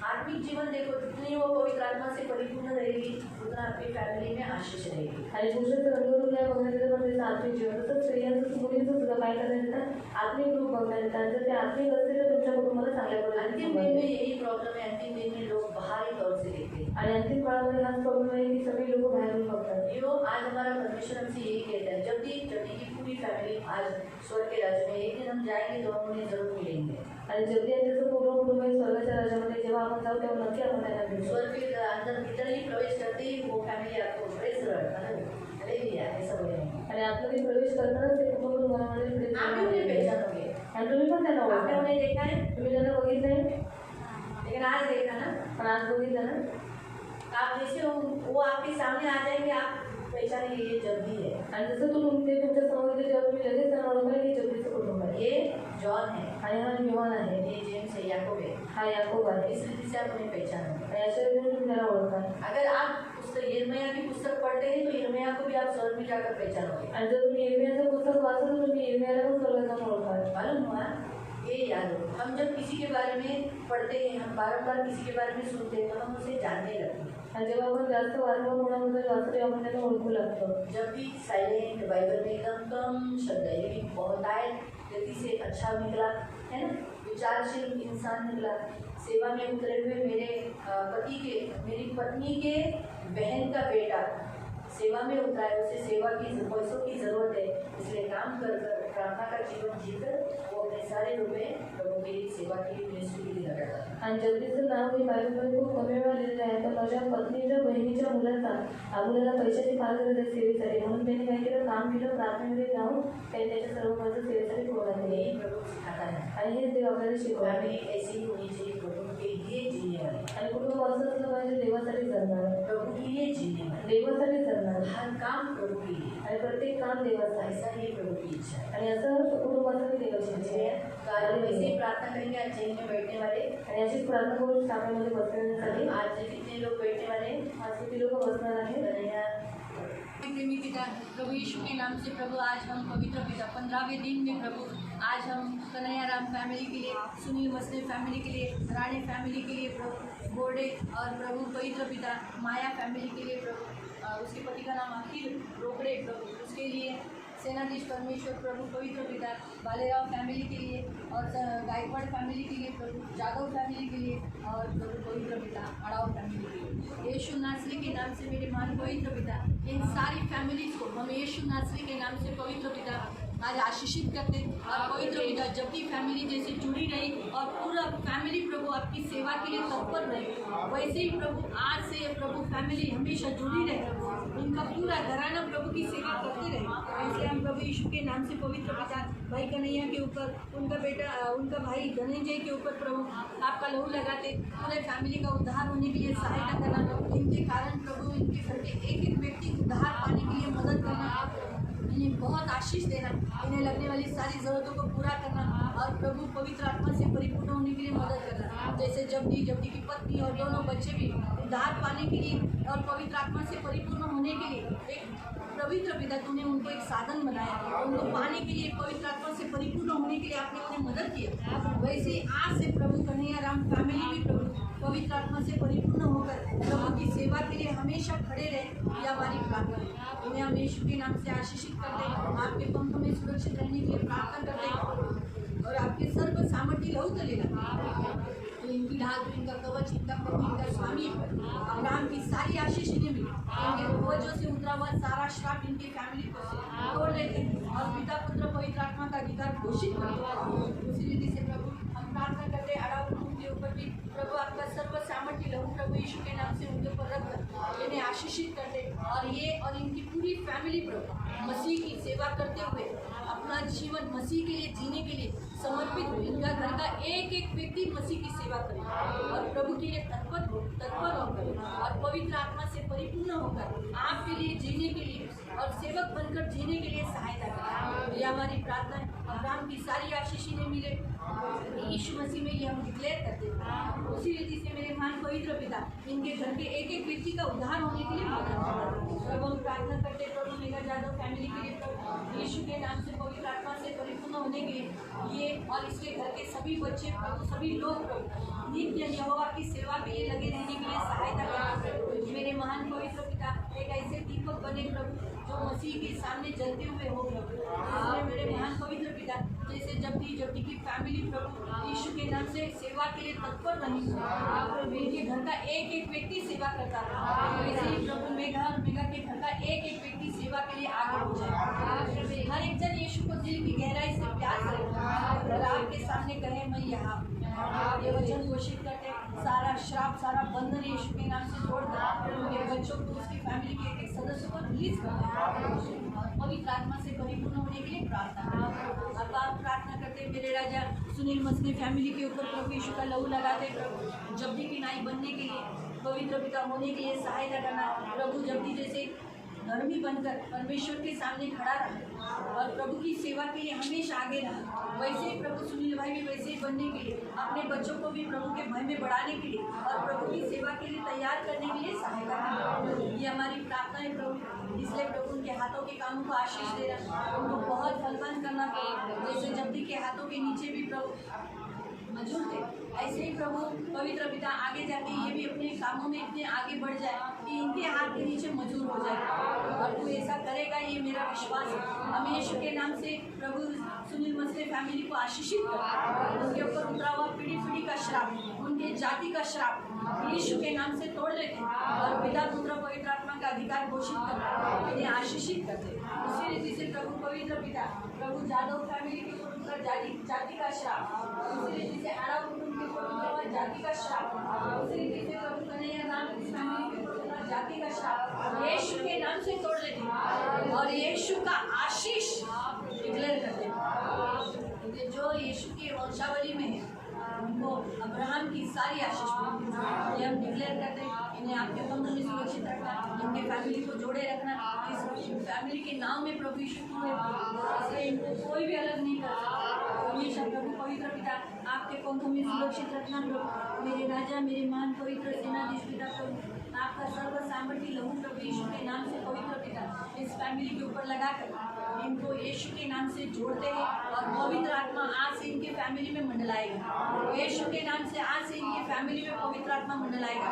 आत्मिक जीवन देखो, जितनी वो पवित्र आत्मा से परिपूर्ण रहेगी उतना आपकी फैमिली में आशीष रहेगी. आणि पुरुषाचं रंगरूप काय बघण्यात येतं पण त्याचं आत्मिक जीवन, तसंच स्त्रियांचं मुलींचं सुद्धा काय करण्यात येतं, आत्मिक रूप बघण्यात येतं. जर ते आत्मिक असतील तर तुमच्या कुटुंबाला चांगल्या अंतिम पद्धतीने दिन में यही प्रॉब्लम है अंतिम दिन में लोग बाहरी तौर से देखते हैं। आणि अंतिम काळामध्ये हाच प्रॉब्लेम आहे की सगळे लोक बाहेरून बघतात। यो आज हमारा परमेश्वर हमसे यही कहता है, जब भी की पूरी फैमिली आज स्वर्ग के राज्य में एक दिन हम जाएंगे तो हम उन्हें जरूर मिलेंगे। आणि जल्दी त्याचं पूर्ण कुटुंब स्वर्गाच्या राज्यामध्ये जेव्हा आपण जाऊ तेव्हा नक्की आपण त्यांना भेटू। स्वर्ग के अंदर भीतर ही प्रवेश करते ही वो फैमिली आपको प्रेज हालेलुया ऐसा बोलेंगे। आणि आतमध्ये प्रवेश करतानाच ते कुटुंब तुम्हाला म्हणेल आप भी उन्हें पहचानोगे आणि तुम्ही पण त्यांना आपने ओळखा। उन्हें देखा है, तुम्ही त्यांना बघितलंय लेकिन आज देखा ना, पण आज बघितलं ना, आप जैसे वो आपके सामने आ जाएंगे आप पहचानेंगे ये जल्दी है। आणि जसं तुमच्या समोर येते तेव्हा तुम्ही लगेच त्यांना ओळखाल की जगदीचं कुटुंब आहे। ये जॉन है, आणि हा योहान आहे, ये जेम्स है, याकूब है। हा याकूब आहे। इस रीति से आप उन्हें पहचानोगे। आणि अशा रीतीने तुम्ही त्याला ओळखाल। अगर आप पुस्तक यिर्मयाह की पुस्तक पढ़ते हैं तो यिर्मयाह को भी आप स्वर्ग में जाकर पहचानोगे। आणि जर तुम्ही यिर्मयाचं पुस्तक वाचलं तर तुम्ही यिर्मयाला पण स्वर्गात जाऊन ओळखाल। मालूम हुआ ये याद हो, हम जब किसी के बारे में पढ़ते हैं, हम बार किसी के बारे में सुनते हैं तो हम उसे जानने लगते हैं। आणि जेव्हा आपण जास्त वारंवार कोणाबद्दल वाचतो तेव्हा आपण त्यांना ओळखू लागतो। जब भी साइलेंट बाइबल में एकदम कम शब्द है लेकिन बहुत गति से अच्छा निकला है ना, विचारशील इंसान निकला, सेवा में उतरे हुए मेरी पत्नी के बहन का बेटा सेवा में उतरा है, उसे सेवा की पैसों की जरूरत है, इसलिए काम कर प्रार्थना का जीवन जीकर वो अपने सारे रुपए प्रभु की सेवा के लिए मिनिस्ट्री के लिए लगाता है। आणि जगदीचं नाव हे बायबलमध्ये खूप कमी वेळा लिहिलेलं आहे, तर माझ्या पत्नीच्या बहिणीच्या मुलाचा अगोदरला पैशाची फार गरज आहे सेवेसाठी, म्हणून त्यांनी काय केलं, काम केलं, प्रार्थनेमध्ये जाऊन त्यांनी त्याच्या सर्व खर्च सेवेसाठी पूर्ण केले। यही प्रभु सिखाता है आणि हेच देव आपल्याला शिकवलं। फैमिली ऐसी ही होनी चाहिए, प्रभु के लिए जीने वाली, आणि कुटुंब असं असलं पाहिजे देवासाठी जगणार, प्रभु के लिए जीने वाली, देवासाठी जगणार, हर काम प्रभु के लिए, आणि प्रत्येक काम देवाचं आहे। ऐसा ही प्रभु की इच्छा है। आणि असं कुटुंबाचं देवाची इच्छा आहे। तो आज हम ऐसे ही प्रार्थना करेंगे आज चैन में बैठने वाले, आणि अशीच प्रार्थना करून सामनेमध्ये बसण्यासाठी आज कितने लोग बैठने वाले हैं, आज किती लोक बसणार आहेत। प्रेमी पिता प्रभु यीशु के नाम से प्रभु आज हम पवित्र पिता 15वें दिन में प्रभु आज हम कन्हैया राम फैमिली के लिए, सुनील मसले फैमिली के लिए, राणे फैमिली के लिए प्रभु, बोर्डे और प्रभु पवित्र पिता माया फैमिली के लिए प्रभु, उसके पति का नाम अखिल रोकड़े प्रभु, उसके लिए सेनाधीश परमेश्वर प्रभु पवित्र पिता बालेराव फैमिली के लिए और गायकवाड़ फैमिली के लिए प्रभु, जादव फैमिली के लिए और प्रभु पवित्र पिता अड़ाव फैमिली के लिए, यीशु नासरी के नाम से मेरे मान पवित्र पिता इन सारी फैमिलीज को हम यीशु नासरी के नाम से पवित्र पिता आज आशीषित करते और पवित्र पिता जब भी फैमिली जैसे जुड़ी रही और पूरा फैमिली प्रभु आपकी सेवा के लिए तत्पर रहे, वैसे ही प्रभु आज से प्रभु फैमिली हमेशा जुड़ी रहे, उनका पूरा घराना प्रभु की सेवा करते रहे। इसलिए हम प्रभु यीशु के नाम से पवित्र पिता भाई कन्हैया के ऊपर, उनका बेटा उनका भाई धनंजय के ऊपर प्रभु आपका लहू लगाते, पूरे फैमिली का उद्धार होने के लिए सहायता करना, इनके कारण प्रभु इनके घर के एक एक व्यक्ति उद्धार पाने के लिए मदद करना, इन्हें बहुत आशीष देना, इन्हें लगने वाली सारी ज़रूरतों को पूरा करना और प्रभु पवित्र आत्मा से परिपूर्ण होने के लिए मदद करना। जैसे जब्दी की पत्नी और दोनों बच्चे भी उद्धार पाने के लिए और पवित्र आत्मा से परिपूर्ण होने के लिए एक पवित्र पिता तूने उनको एक साधन बनाया, उनको पाने के लिए पवित्र आत्मा से परिपूर्ण होने के लिए आपने उन्हें मदद किया। वैसे आज से प्रभु कन्हैया राम फैमिली भी प्रभु पवित्र आत्मा से परिपूर्ण होकर प्रभु की सेवा के लिए हमेशा खड़े रहे, ये हमारी प्रार्थना है। इन्हें हम यीशु के नाम से आशीषित करते हैं, आपके पंख में सुरक्षित रहने के लिए प्रार्थना करते हैं और आपके सर्व सामर्थ्य लहू तलेगा, इनकी ढाल, इनका कवच, इनका प्रभु, इनका स्वामी अब्राहम की सारी आशीष इन्हें मिली, इनके पूर्वजों से उतरा हुआ सारा श्राप इनकी फैमिली को से तोड़ लेते हैं और पिता पुत्र पवित्र आत्मा का अधिकार घोषित करते। उसी रीति से प्रभु हम प्रार्थना करते हैं अड़ाव के ऊपर भी प्रभु आपका सर्व सामर्थ्य लहू प्रभु यीशु के नाम से उनके ऊपर रखकर इन्हें आशीषित करते और ये और इनकी पूरी फैमिली प्रभु मसीह की सेवा करते हुए अपना जीवन मसीह के लिए जीने के लिए समर्पित हो, इनका घर का एक एक व्यक्ति मसीह की सेवा करे और प्रभु के लिए तत्पर होकर और पवित्र आत्मा से परिपूर्ण होकर आपके लिए जीने के लिए और सेवक बनकर जीने के लिए सहायता करें। यह हमारी प्रार्थना है। अब्राहम की सारी आशीष इन्हें मिले, यीशु मसीह में ये हम डिक्लेयर करते हैं। उसी रीति से मेरे महान पवित्र पिता इनके घर के एक एक व्यक्ति का उद्धार होने के लिए प्रभु हम प्रार्थना करते हैं। प्रभु मेगा जादव फैमिली के लिए प्रभु यीशु के नाम से पवित्र आत्मा से परिपूर्ण होने के लिए ये और इसके घर के सभी बच्चे प्रभु सभी लोग नित्य यहोवा की सेवा के लिए लगे रहने के लिए सहायता करें। मेरे महान पवित्र पिता एक ऐसे दीपक बने प्रभु जो मसीह के सामने जलते हुए हो प्रभु। इसलिए मेरे महान पवित्र पिता जैसे जब्दी की फैमिली प्रभु यीशु के नाम से सेवा के लिए तत्पर रही प्रभु, इनके घर का एक एक व्यक्ति सेवा करता है। वैसे ही प्रभु मेघा के घर का एक एक व्यक्ति सेवा के लिए आगे हो जाए। हर एक जन यीशु को दिल की गहराई से प्यार करे और आपके सामने कहे मैं यहाँ ये वचन घोषित करते सारा श्राप सारा बंधन यीशु के नाम से तोड़ कर उनके बच्चों को उसकी फैमिली के एक एक सदस्य को रिलीज करते पवित्र आत्मा से परिपूर्ण होने के लिए प्रार्थना। अब आप प्रार्थना करते मेरे राजा सुनील मसनी फैमिली के ऊपर प्रभु यीशु का लहू लगाते प्रभु जब्दी की नाई बनने के लिए पवित्र पिता होने के लिए सहायता करना प्रभु जब्दी जैसे धर्मी बनकर परमेश्वर के सामने खड़ा रहा और प्रभु की सेवा के लिए हमेशा आगे रहा। वैसे ही प्रभु सुनील भाई भी वैसे ही बनने के लिए अपने बच्चों को भी प्रभु के भय में बढ़ाने के लिए और प्रभु की सेवा के लिए तैयार करने के लिए सहायता करना। ये हमारी प्रार्थना है प्रभु, इसलिए प्रभु उनके हाथों के कामों को आशीष देना, उनको बहुत फलवान करना प्रभु। जैसे जब्दी के हाथों के नीचे भी प्रभु मजूर थे, ऐसे ही प्रभु पवित्र पिता आगे जाके ये भी अपने कामों में इतने आगे बढ़ जाए कि इनके हाथ के नीचे मजूर हो जाए और तू ऐसा करेगा, ये मेरा विश्वास है। हम यीशु के नाम से प्रभु सुनील मसले फैमिली को आशीषित कर उनके ऊपर उतरा हुआ पीढ़ी का श्राप, उनके जाति का श्राप यीशु के नाम से तोड़ लेते और पिता पुत्र पवित्र आत्मा का अधिकार घोषित करते इन्हें आशीषित करते। उसी रीति से प्रभु पवित्र पिता प्रभु जादव फैमिली के ऊपर जाति का श्राप, उसी रीति से आरा कुटुंब के ऊपर जाति का श्राप, उसी रीति से प्रभु कन्हैया नाम की फैमिली के ऊपर जाति का श्राप यीशु के नाम से तोड़ लेते और यीशु का आशीष डिक्लेयर करते। जो यीशु की वंशावली में है उनको अब्राहम की सारी आशीष ये हम डिक्लेयर करते हैं। इन्हें आपके बंधन में सुरक्षित रखना, इनके फैमिली को जोड़े रखना, इस फैमिली के नाम में प्रभु यीशु इसलिए इनको कोई भी अलग नहीं कर सकता। हमेशा प्रभु पवित्र पिता आपके पंखों में सुरक्षित रखना प्रभु। मेरे राजा मेरे महान पवित्र सेनाधीश पिता प्रभु आपका सर्व सामर्थ्य लहू प्रभु यीशु के नाम से पवित्र पिता इस फैमिली के ऊपर लगाकर इनको यीशु के नाम से जोड़ते हैं और पवित्र आत्मा आज से इनके फैमिली में मंडलाएगा। यीशु के नाम से आज से इनके फैमिली में पवित्र आत्मा मंडलाएगा,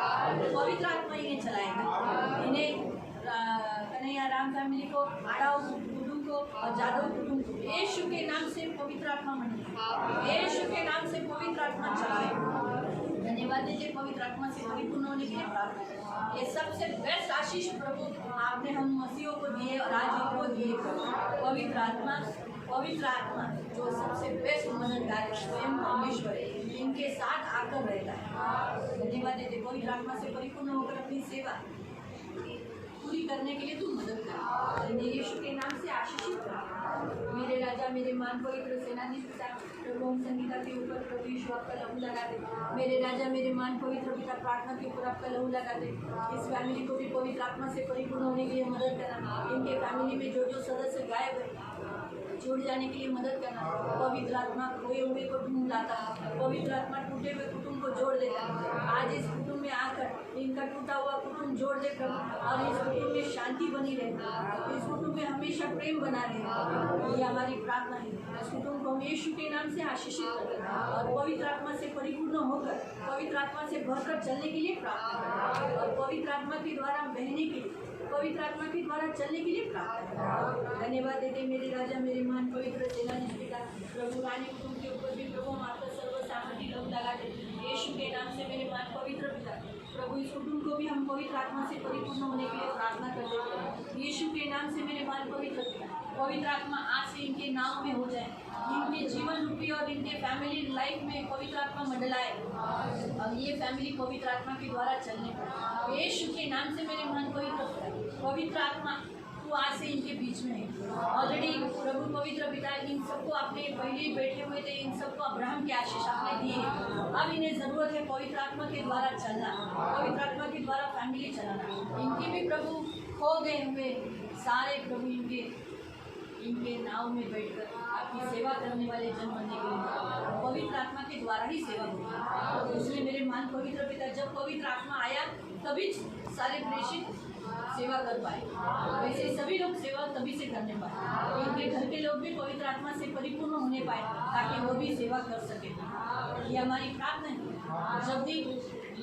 पवित्र आत्मा इन्हें चलाएगा। इन्हें कन्हैया राम फैमिली को, आड़ाव कुटुंब को और जादव कुटुंब को यीशु के नाम से पवित्र आत्मा मंडलाएगा, यीशु के नाम से पवित्र आत्मा चलाएगा। धन्यवाद दीजिए पवित्र आत्मा से परिपूर्ण होने के लिए प्रार्थना। ये सबसे बेस्ट आशीष प्रभु आपने हम मसीहों को दिए और आज इनको दिए। पवित्र आत्मा जो सबसे बेस्ट मददगार है स्वयं परमेश्वर है, इनके साथ आकर रहता है। धन्यवाद देते पवित्र आत्मा से परिपूर्ण होकर अपनी सेवा पूरी करने के लिए तू मदद कर। यीशु के नाम से आशीषित कर। मेरे राजा मेरे मान पवित्र सेनाधीश पिता प्रभु हम संगीता के ऊपर प्रभु यीशु आपका लहू लगा दे। मेरे राजा मेरे मान पवित्र पिता प्रार्थना के ऊपर आपका लहू लगा दे। इस फैमिली को भी पवित्र आत्मा से परिपूर्ण होने के लिए मदद करना। इनके फैमिली में जो जो सदस्य गायब है जुड़ जाने के लिए मदद करना। पवित्र आत्मा खोए हुए को ढूंढ लाता है, पवित्र आत्मा टूटे हुए कुटुंब को जोड़ देता है। आज इस कुटुंब में आकर इनका टूटा हुआ कुटुंब जोड़ दे प्रभु और इस कुटुंब में शांति बनी रहे, इस कुटुंब में हमेशा प्रेम बना रहे। ये हमारी प्रार्थना है। इस कुटुंब को हम यीशु के नाम से आशीषित करते हैं और पवित्र आत्मा से परिपूर्ण होकर पवित्र आत्मा से भरकर चलने के लिए प्रार्थना करते हैं और पवित्र आत्मा के द्वारा बहने के लिए पवित्र आत्मा के द्वारा चलने के लिए प्रार्थना। धन्यवाद देते मेरे राजा मेरे महान पवित्र सेनाधीश पिता प्रभु रानी कुटुंब के ऊपर भी प्रभु हम आपका सर्व सामर्थ्य लहू लगा दे। यीशु के नाम से मेरे महान पवित्र पिता प्रभु इस कुटुंब को भी हम पवित्र आत्मा से परिपूर्ण होने के लिए प्रार्थना करते हैं। यीशु के नाम से मेरे महान पवित्र पिता पवित्र आत्मा आज से इनके नाम में हो जाए, इनके जीवन रूपी और इनके फैमिली लाइफ में पवित्र आत्मा मंडलाए और ये फैमिली पवित्र आत्मा के द्वारा चलने पर यीशु के नाम से मेरे महान पवित्र आत्मा तू आज से इनके बीच में है। ऑलरेडी प्रभु पवित्र पिता इन सबको आपने पहले ही बैठे हुए थे, इन सबको अब्राहम के आशीष आपने दिए। अब इन्हें जरूरत है पवित्र आत्मा के द्वारा चलना, पवित्र आत्मा के द्वारा फैमिली चलाना। इनके भी प्रभु खो गए हुए सारे प्रभु इनके नाव में बैठकर आपकी सेवा करने वाले जन बनने के लिए पवित्र आत्मा के द्वारा ही सेवा होगी। इसलिए मेरे महान पवित्र पिता जब पवित्र आत्मा आया तभी सारे प्रेषित सेवा कर पाए, वैसे सभी लोग सेवा तभी से करने पाए। इनके घर के लोग भी पवित्र आत्मा से परिपूर्ण होने पाए ताकि वो भी सेवा कर सके। ये हमारी प्रार्थना है। जब भी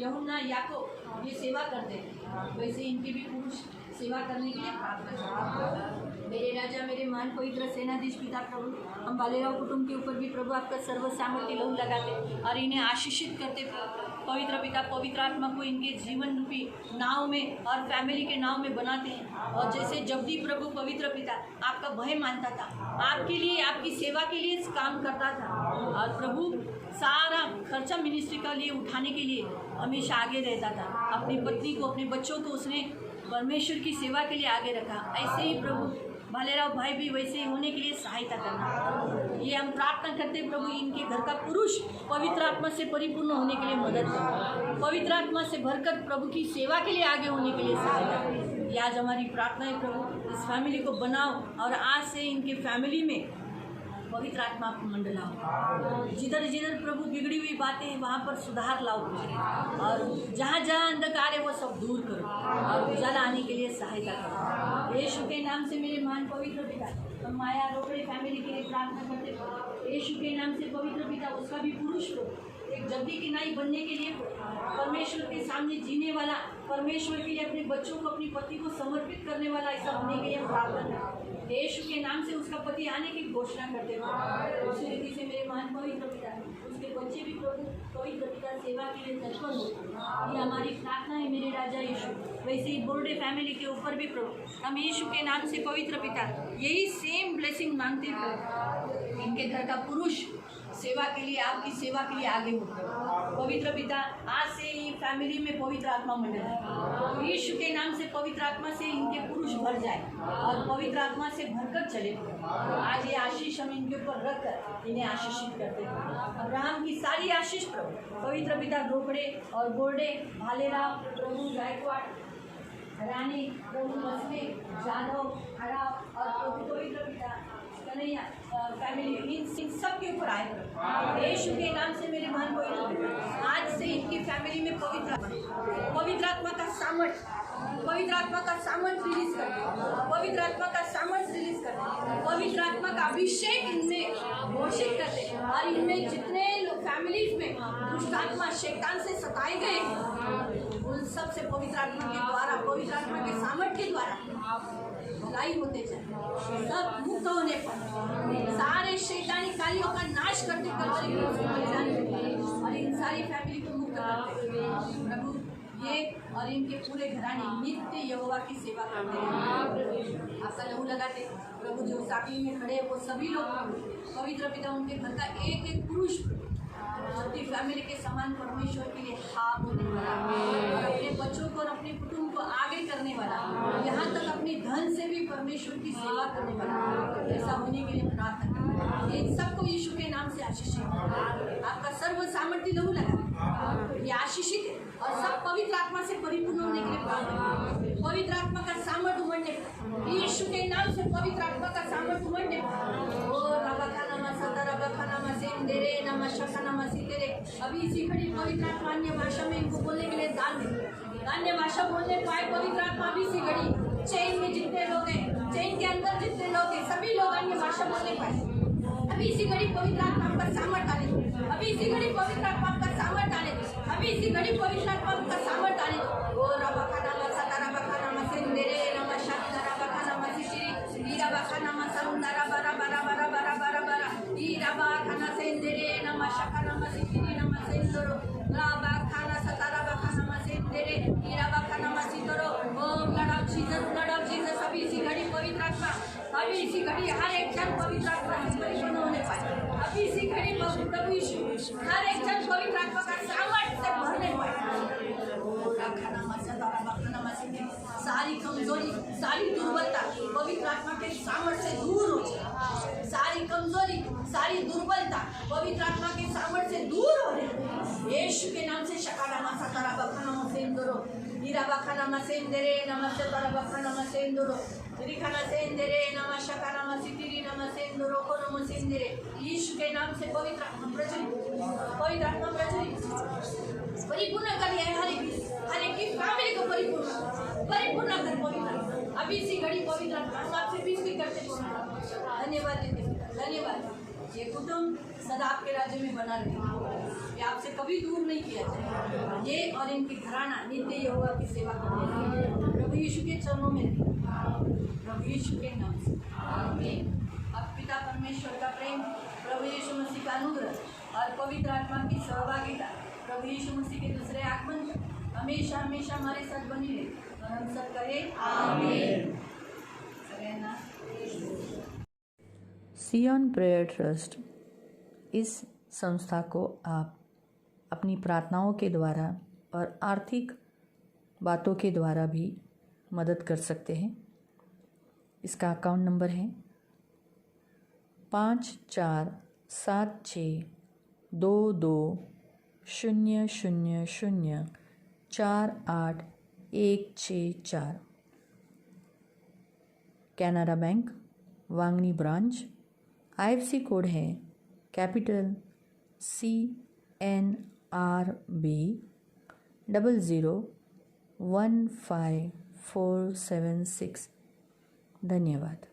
यूहन्ना याकूब ये सेवा करते हैं वैसे इनके भी पुरुष सेवा करने के लिए प्रार्थना करते हैं। मेरे राजा, मेरे महान पवित्र सेनाधीश पिता प्रभु, हम भालेराव कुटुंब के ऊपर भी प्रभु आपका सर्व सामर्थ्य लहू लगाते और इन्हें आशीषित करते पवित्र पिता, पवित्र आत्मा को इनके जीवन रूपी नाव में और फैमिली के नाव में बनाते हैं। और जैसे जब्दी प्रभु पवित्र पिता आपका भय मानता था, आपके लिए, आपकी सेवा के लिए काम करता था, और प्रभु सारा खर्चा मिनिस्ट्री के लिए उठाने के लिए हमेशा आगे रहता था। अपनी पत्नी को, अपने बच्चों को उसने परमेश्वर की सेवा के लिए आगे रखा। ऐसे ही प्रभु भालेराव भाई भी वैसे ही होने के लिए सहायता करना। ये हम प्रार्थना करते प्रभु, इनके घर का पुरुष पवित्र आत्मा से परिपूर्ण होने के लिए मदद करो, पवित्र आत्मा से भरकर प्रभु की सेवा के लिए आगे होने के लिए सहायता करो। ये आज हमारी प्रार्थना है प्रभु, इस फैमिली को बनाओ और आज से इनके फैमिली में पवित्र आत्मा को मंडलाओ। जिधर जिधर प्रभु बिगड़ी हुई बातें हैं वहाँ पर सुधार लाओ, और जहाँ जहाँ अंधकार है वो सब दूर करो और उजाला आने के लिए सहायता करो। यीशु के नाम से मेरे महान पवित्र पिता, हम माया रोकड़े फैमिली के लिए प्रार्थना करते हैं। यीशु के नाम से पवित्र पिता, उसका भी पुरुष को एक जब्दी की नाई बनने के लिए, परमेश्वर के सामने जीने वाला, परमेश्वर के लिए अपने बच्चों को, अपनी पति को समर्पित करने वाला ऐसा होने के लिए प्रार्थना करते हैं। यीशु के नाम से उसका पति आने की घोषणा करते हैं। उसी रीति से मेरे महान पवित्र पिता, उसके बच्चे भी प्रभु पवित्र पिता सेवा के लिए तत्पर हो। ये हमारी प्रार्थना है मेरे राजा यीशु। वैसे ही बोर्डे फैमिली के ऊपर भी प्रभु हम यीशु के नाम से पवित्र पिता यही सेम ब्लेसिंग मांगते हैं। इनके घर का पुरुष सेवा के लिए, आपकी सेवा के लिए आगे हो पवित्र पिता। आज से ही फैमिली में पवित्र आत्मा मंडल है, यीशु के नाम से पवित्र आत्मा से इनके पुरुष भर जाए और पवित्र आत्मा से भरकर चले। आज ये आशीष हम इनके ऊपर रखकर इन्हें आशीषित करते हैं। अब्राहम की सारी आशीष प्रभु पवित्र पिता रोकड़े और बोर्डे, भालेराव प्रभु, गायकवाड़, रानी प्रभु, मसले, जाधव, हराव और प्रभु पवित्र पिता कन्हैया फैमिली, इन सब के ऊपर आए। यीशु के नाम से मेरे महान पवित्र, आज से इनकी फैमिली में पवित्र आत्मा का सामर्थ्य, पवित्र आत्मा का सामर्थ्य रिलीज करते, पवित्र आत्मा का सामर्थ्य रिलीज करते, पवित्र आत्मा का अभिषेक इनमें घोषित करते। और इनमें जितने लोग फैमिलीज में दुष्ट आत्मा शैतान से सताए गए, उन सब से पवित्र आत्मा के द्वारा, पवित्र आत्मा के सामर्थ्य के द्वारा भलाई होते जाए। सब मुक्त होने पर सारे शैतानी कार्यों का नाश करते कलवरी और इन सारी फैमिली को मुक्त करते प्रभु। ये और इनके पूरे घराने नित्य यहोवा की सेवा करते हैं। आपका लहू लगाते प्रभु, जो साथी में खड़े हैं वो सभी लोग पवित्र पिता, उनके घर का एक एक पुरुष अपनी फैमिली के समान परमेश्वर के लिए हाथ होने वाला और अपने बच्चों को और अपने कुटुंब को आगे करने वाला, यहाँ तक अपनी धन से भी परमेश्वर की सेवा करने वाला, ऐसा होने के लिए प्रार्थना करते। इन सबको यीशु के नाम से आशीषित, आपका सर्व सामर्थ्य लहू लगा, ये आशीषित है और सब पवित्र आत्मा से परिपूर्ण होने के लिए प्रार्थना। पवित्र आत्मा का सामर्थ्य उमड़ने, यीशु के नाम से पवित्र आत्मा का सामर्थ्य उमड़ने। अभी इसी घड़ी पवित्र आत्मा अन्य भाषा में इनको बोलने के लिए दान दे, अन्य भाषा बोलने पाए पवित्र आत्मा। अभी इसी घड़ी चैन में जितने लोग हैं, चैन के अंदर जितने लोग हैं, सभी लोग अन्य भाषा बोलने पाए। अभी इसी घड़ी पवित्र आत्मा का सामर्थ्य आने दो, अभी इसी घड़ी पवित्र आत्मा का सामर्थ्य आने दो, अभी इसी घड़ी पवित्र आत्मा का सामर्थ्य आने दो। ओ रबखाना मसतारा बखाना मसेंदेरे नमः शांतारा बखाना मसिशिरी ईरा बखाना मसंदारा बरा बरा बरा बरा बरा बरा ईरा बखाना सेंदेरे नमः शखाना मसिशिरी नमः सेंदरो राबा खाना सतारा बखाना मसेंदेरे ईरा बखाना मसितरो। ओम लॉर्ड ऑफ जीसस, अभी इसी घड़ी पवित्र आत्मा, अभी इसी घड़ी हर एक जन पवित्र आत्मा से परिपूर्ण होने पाए। अभी इसी घड़ी प्रभु यीशु हर एक जन पवित्र आत्मा का सामर्थ्य से भरने पाए। सारी कमजोरी, सारी दुर्बलता पवित्र आत्मा के सामर्थ्य से दूर हो जाए। सारी कमजोरी, सारी दुर्बलता पवित्र आत्मा के सामर्थ्य से दूर हो जाए। यीशु के नाम से शकाना मासातारा बखाना मसेंदरो ईरा बखाना मसेंदेरे नमः शतारा बखाना मसेंदरो रिखाना सेंदेरे नमः शकाना मसितिरी नमः सेंदरो को नमः सेंदेरे। यीशु के नाम से पवित्र आत्मा प्रचलित, पवित्र आत्मा प्रचलित परिपूर्ण कर हर एक की फैमिली को परिपूर्ण कर पवित्र। अभी इसी घड़ी पवित्र आत्मा आपसे भी करते। धन्यवाद देते, धन्यवाद। ये कुटुंब सदा आपके राज्य में बना रहे, ये आपसे कभी दूर नहीं किया जाए। ये और इनकी घराना नित्य यहोवा की सेवा करने लगे। प्रभु यीशु के चरणों में दी। प्रभु यीशु के नाम से आमीन। अब पिता परमेश्वर का प्रेम, प्रभु यीशु मसीह का अनुग्रह और पवित्र आत्मा की सहभागिता प्रभु यीशु मसीह के दूसरे आगमन तक हमेशा हमेशा हमारे साथ बनी रहे और हम सब कहें आमीन। सियोन प्रेयर ट्रस्ट, इस संस्था को आप अपनी प्रार्थनाओं के द्वारा और आर्थिक बातों के द्वारा भी मदद कर सकते हैं। इसका अकाउंट नंबर है 54762200048164। Canara bank Vangani branch. IFC code है कैपिटल CNRB 0015476। धन्यवाद।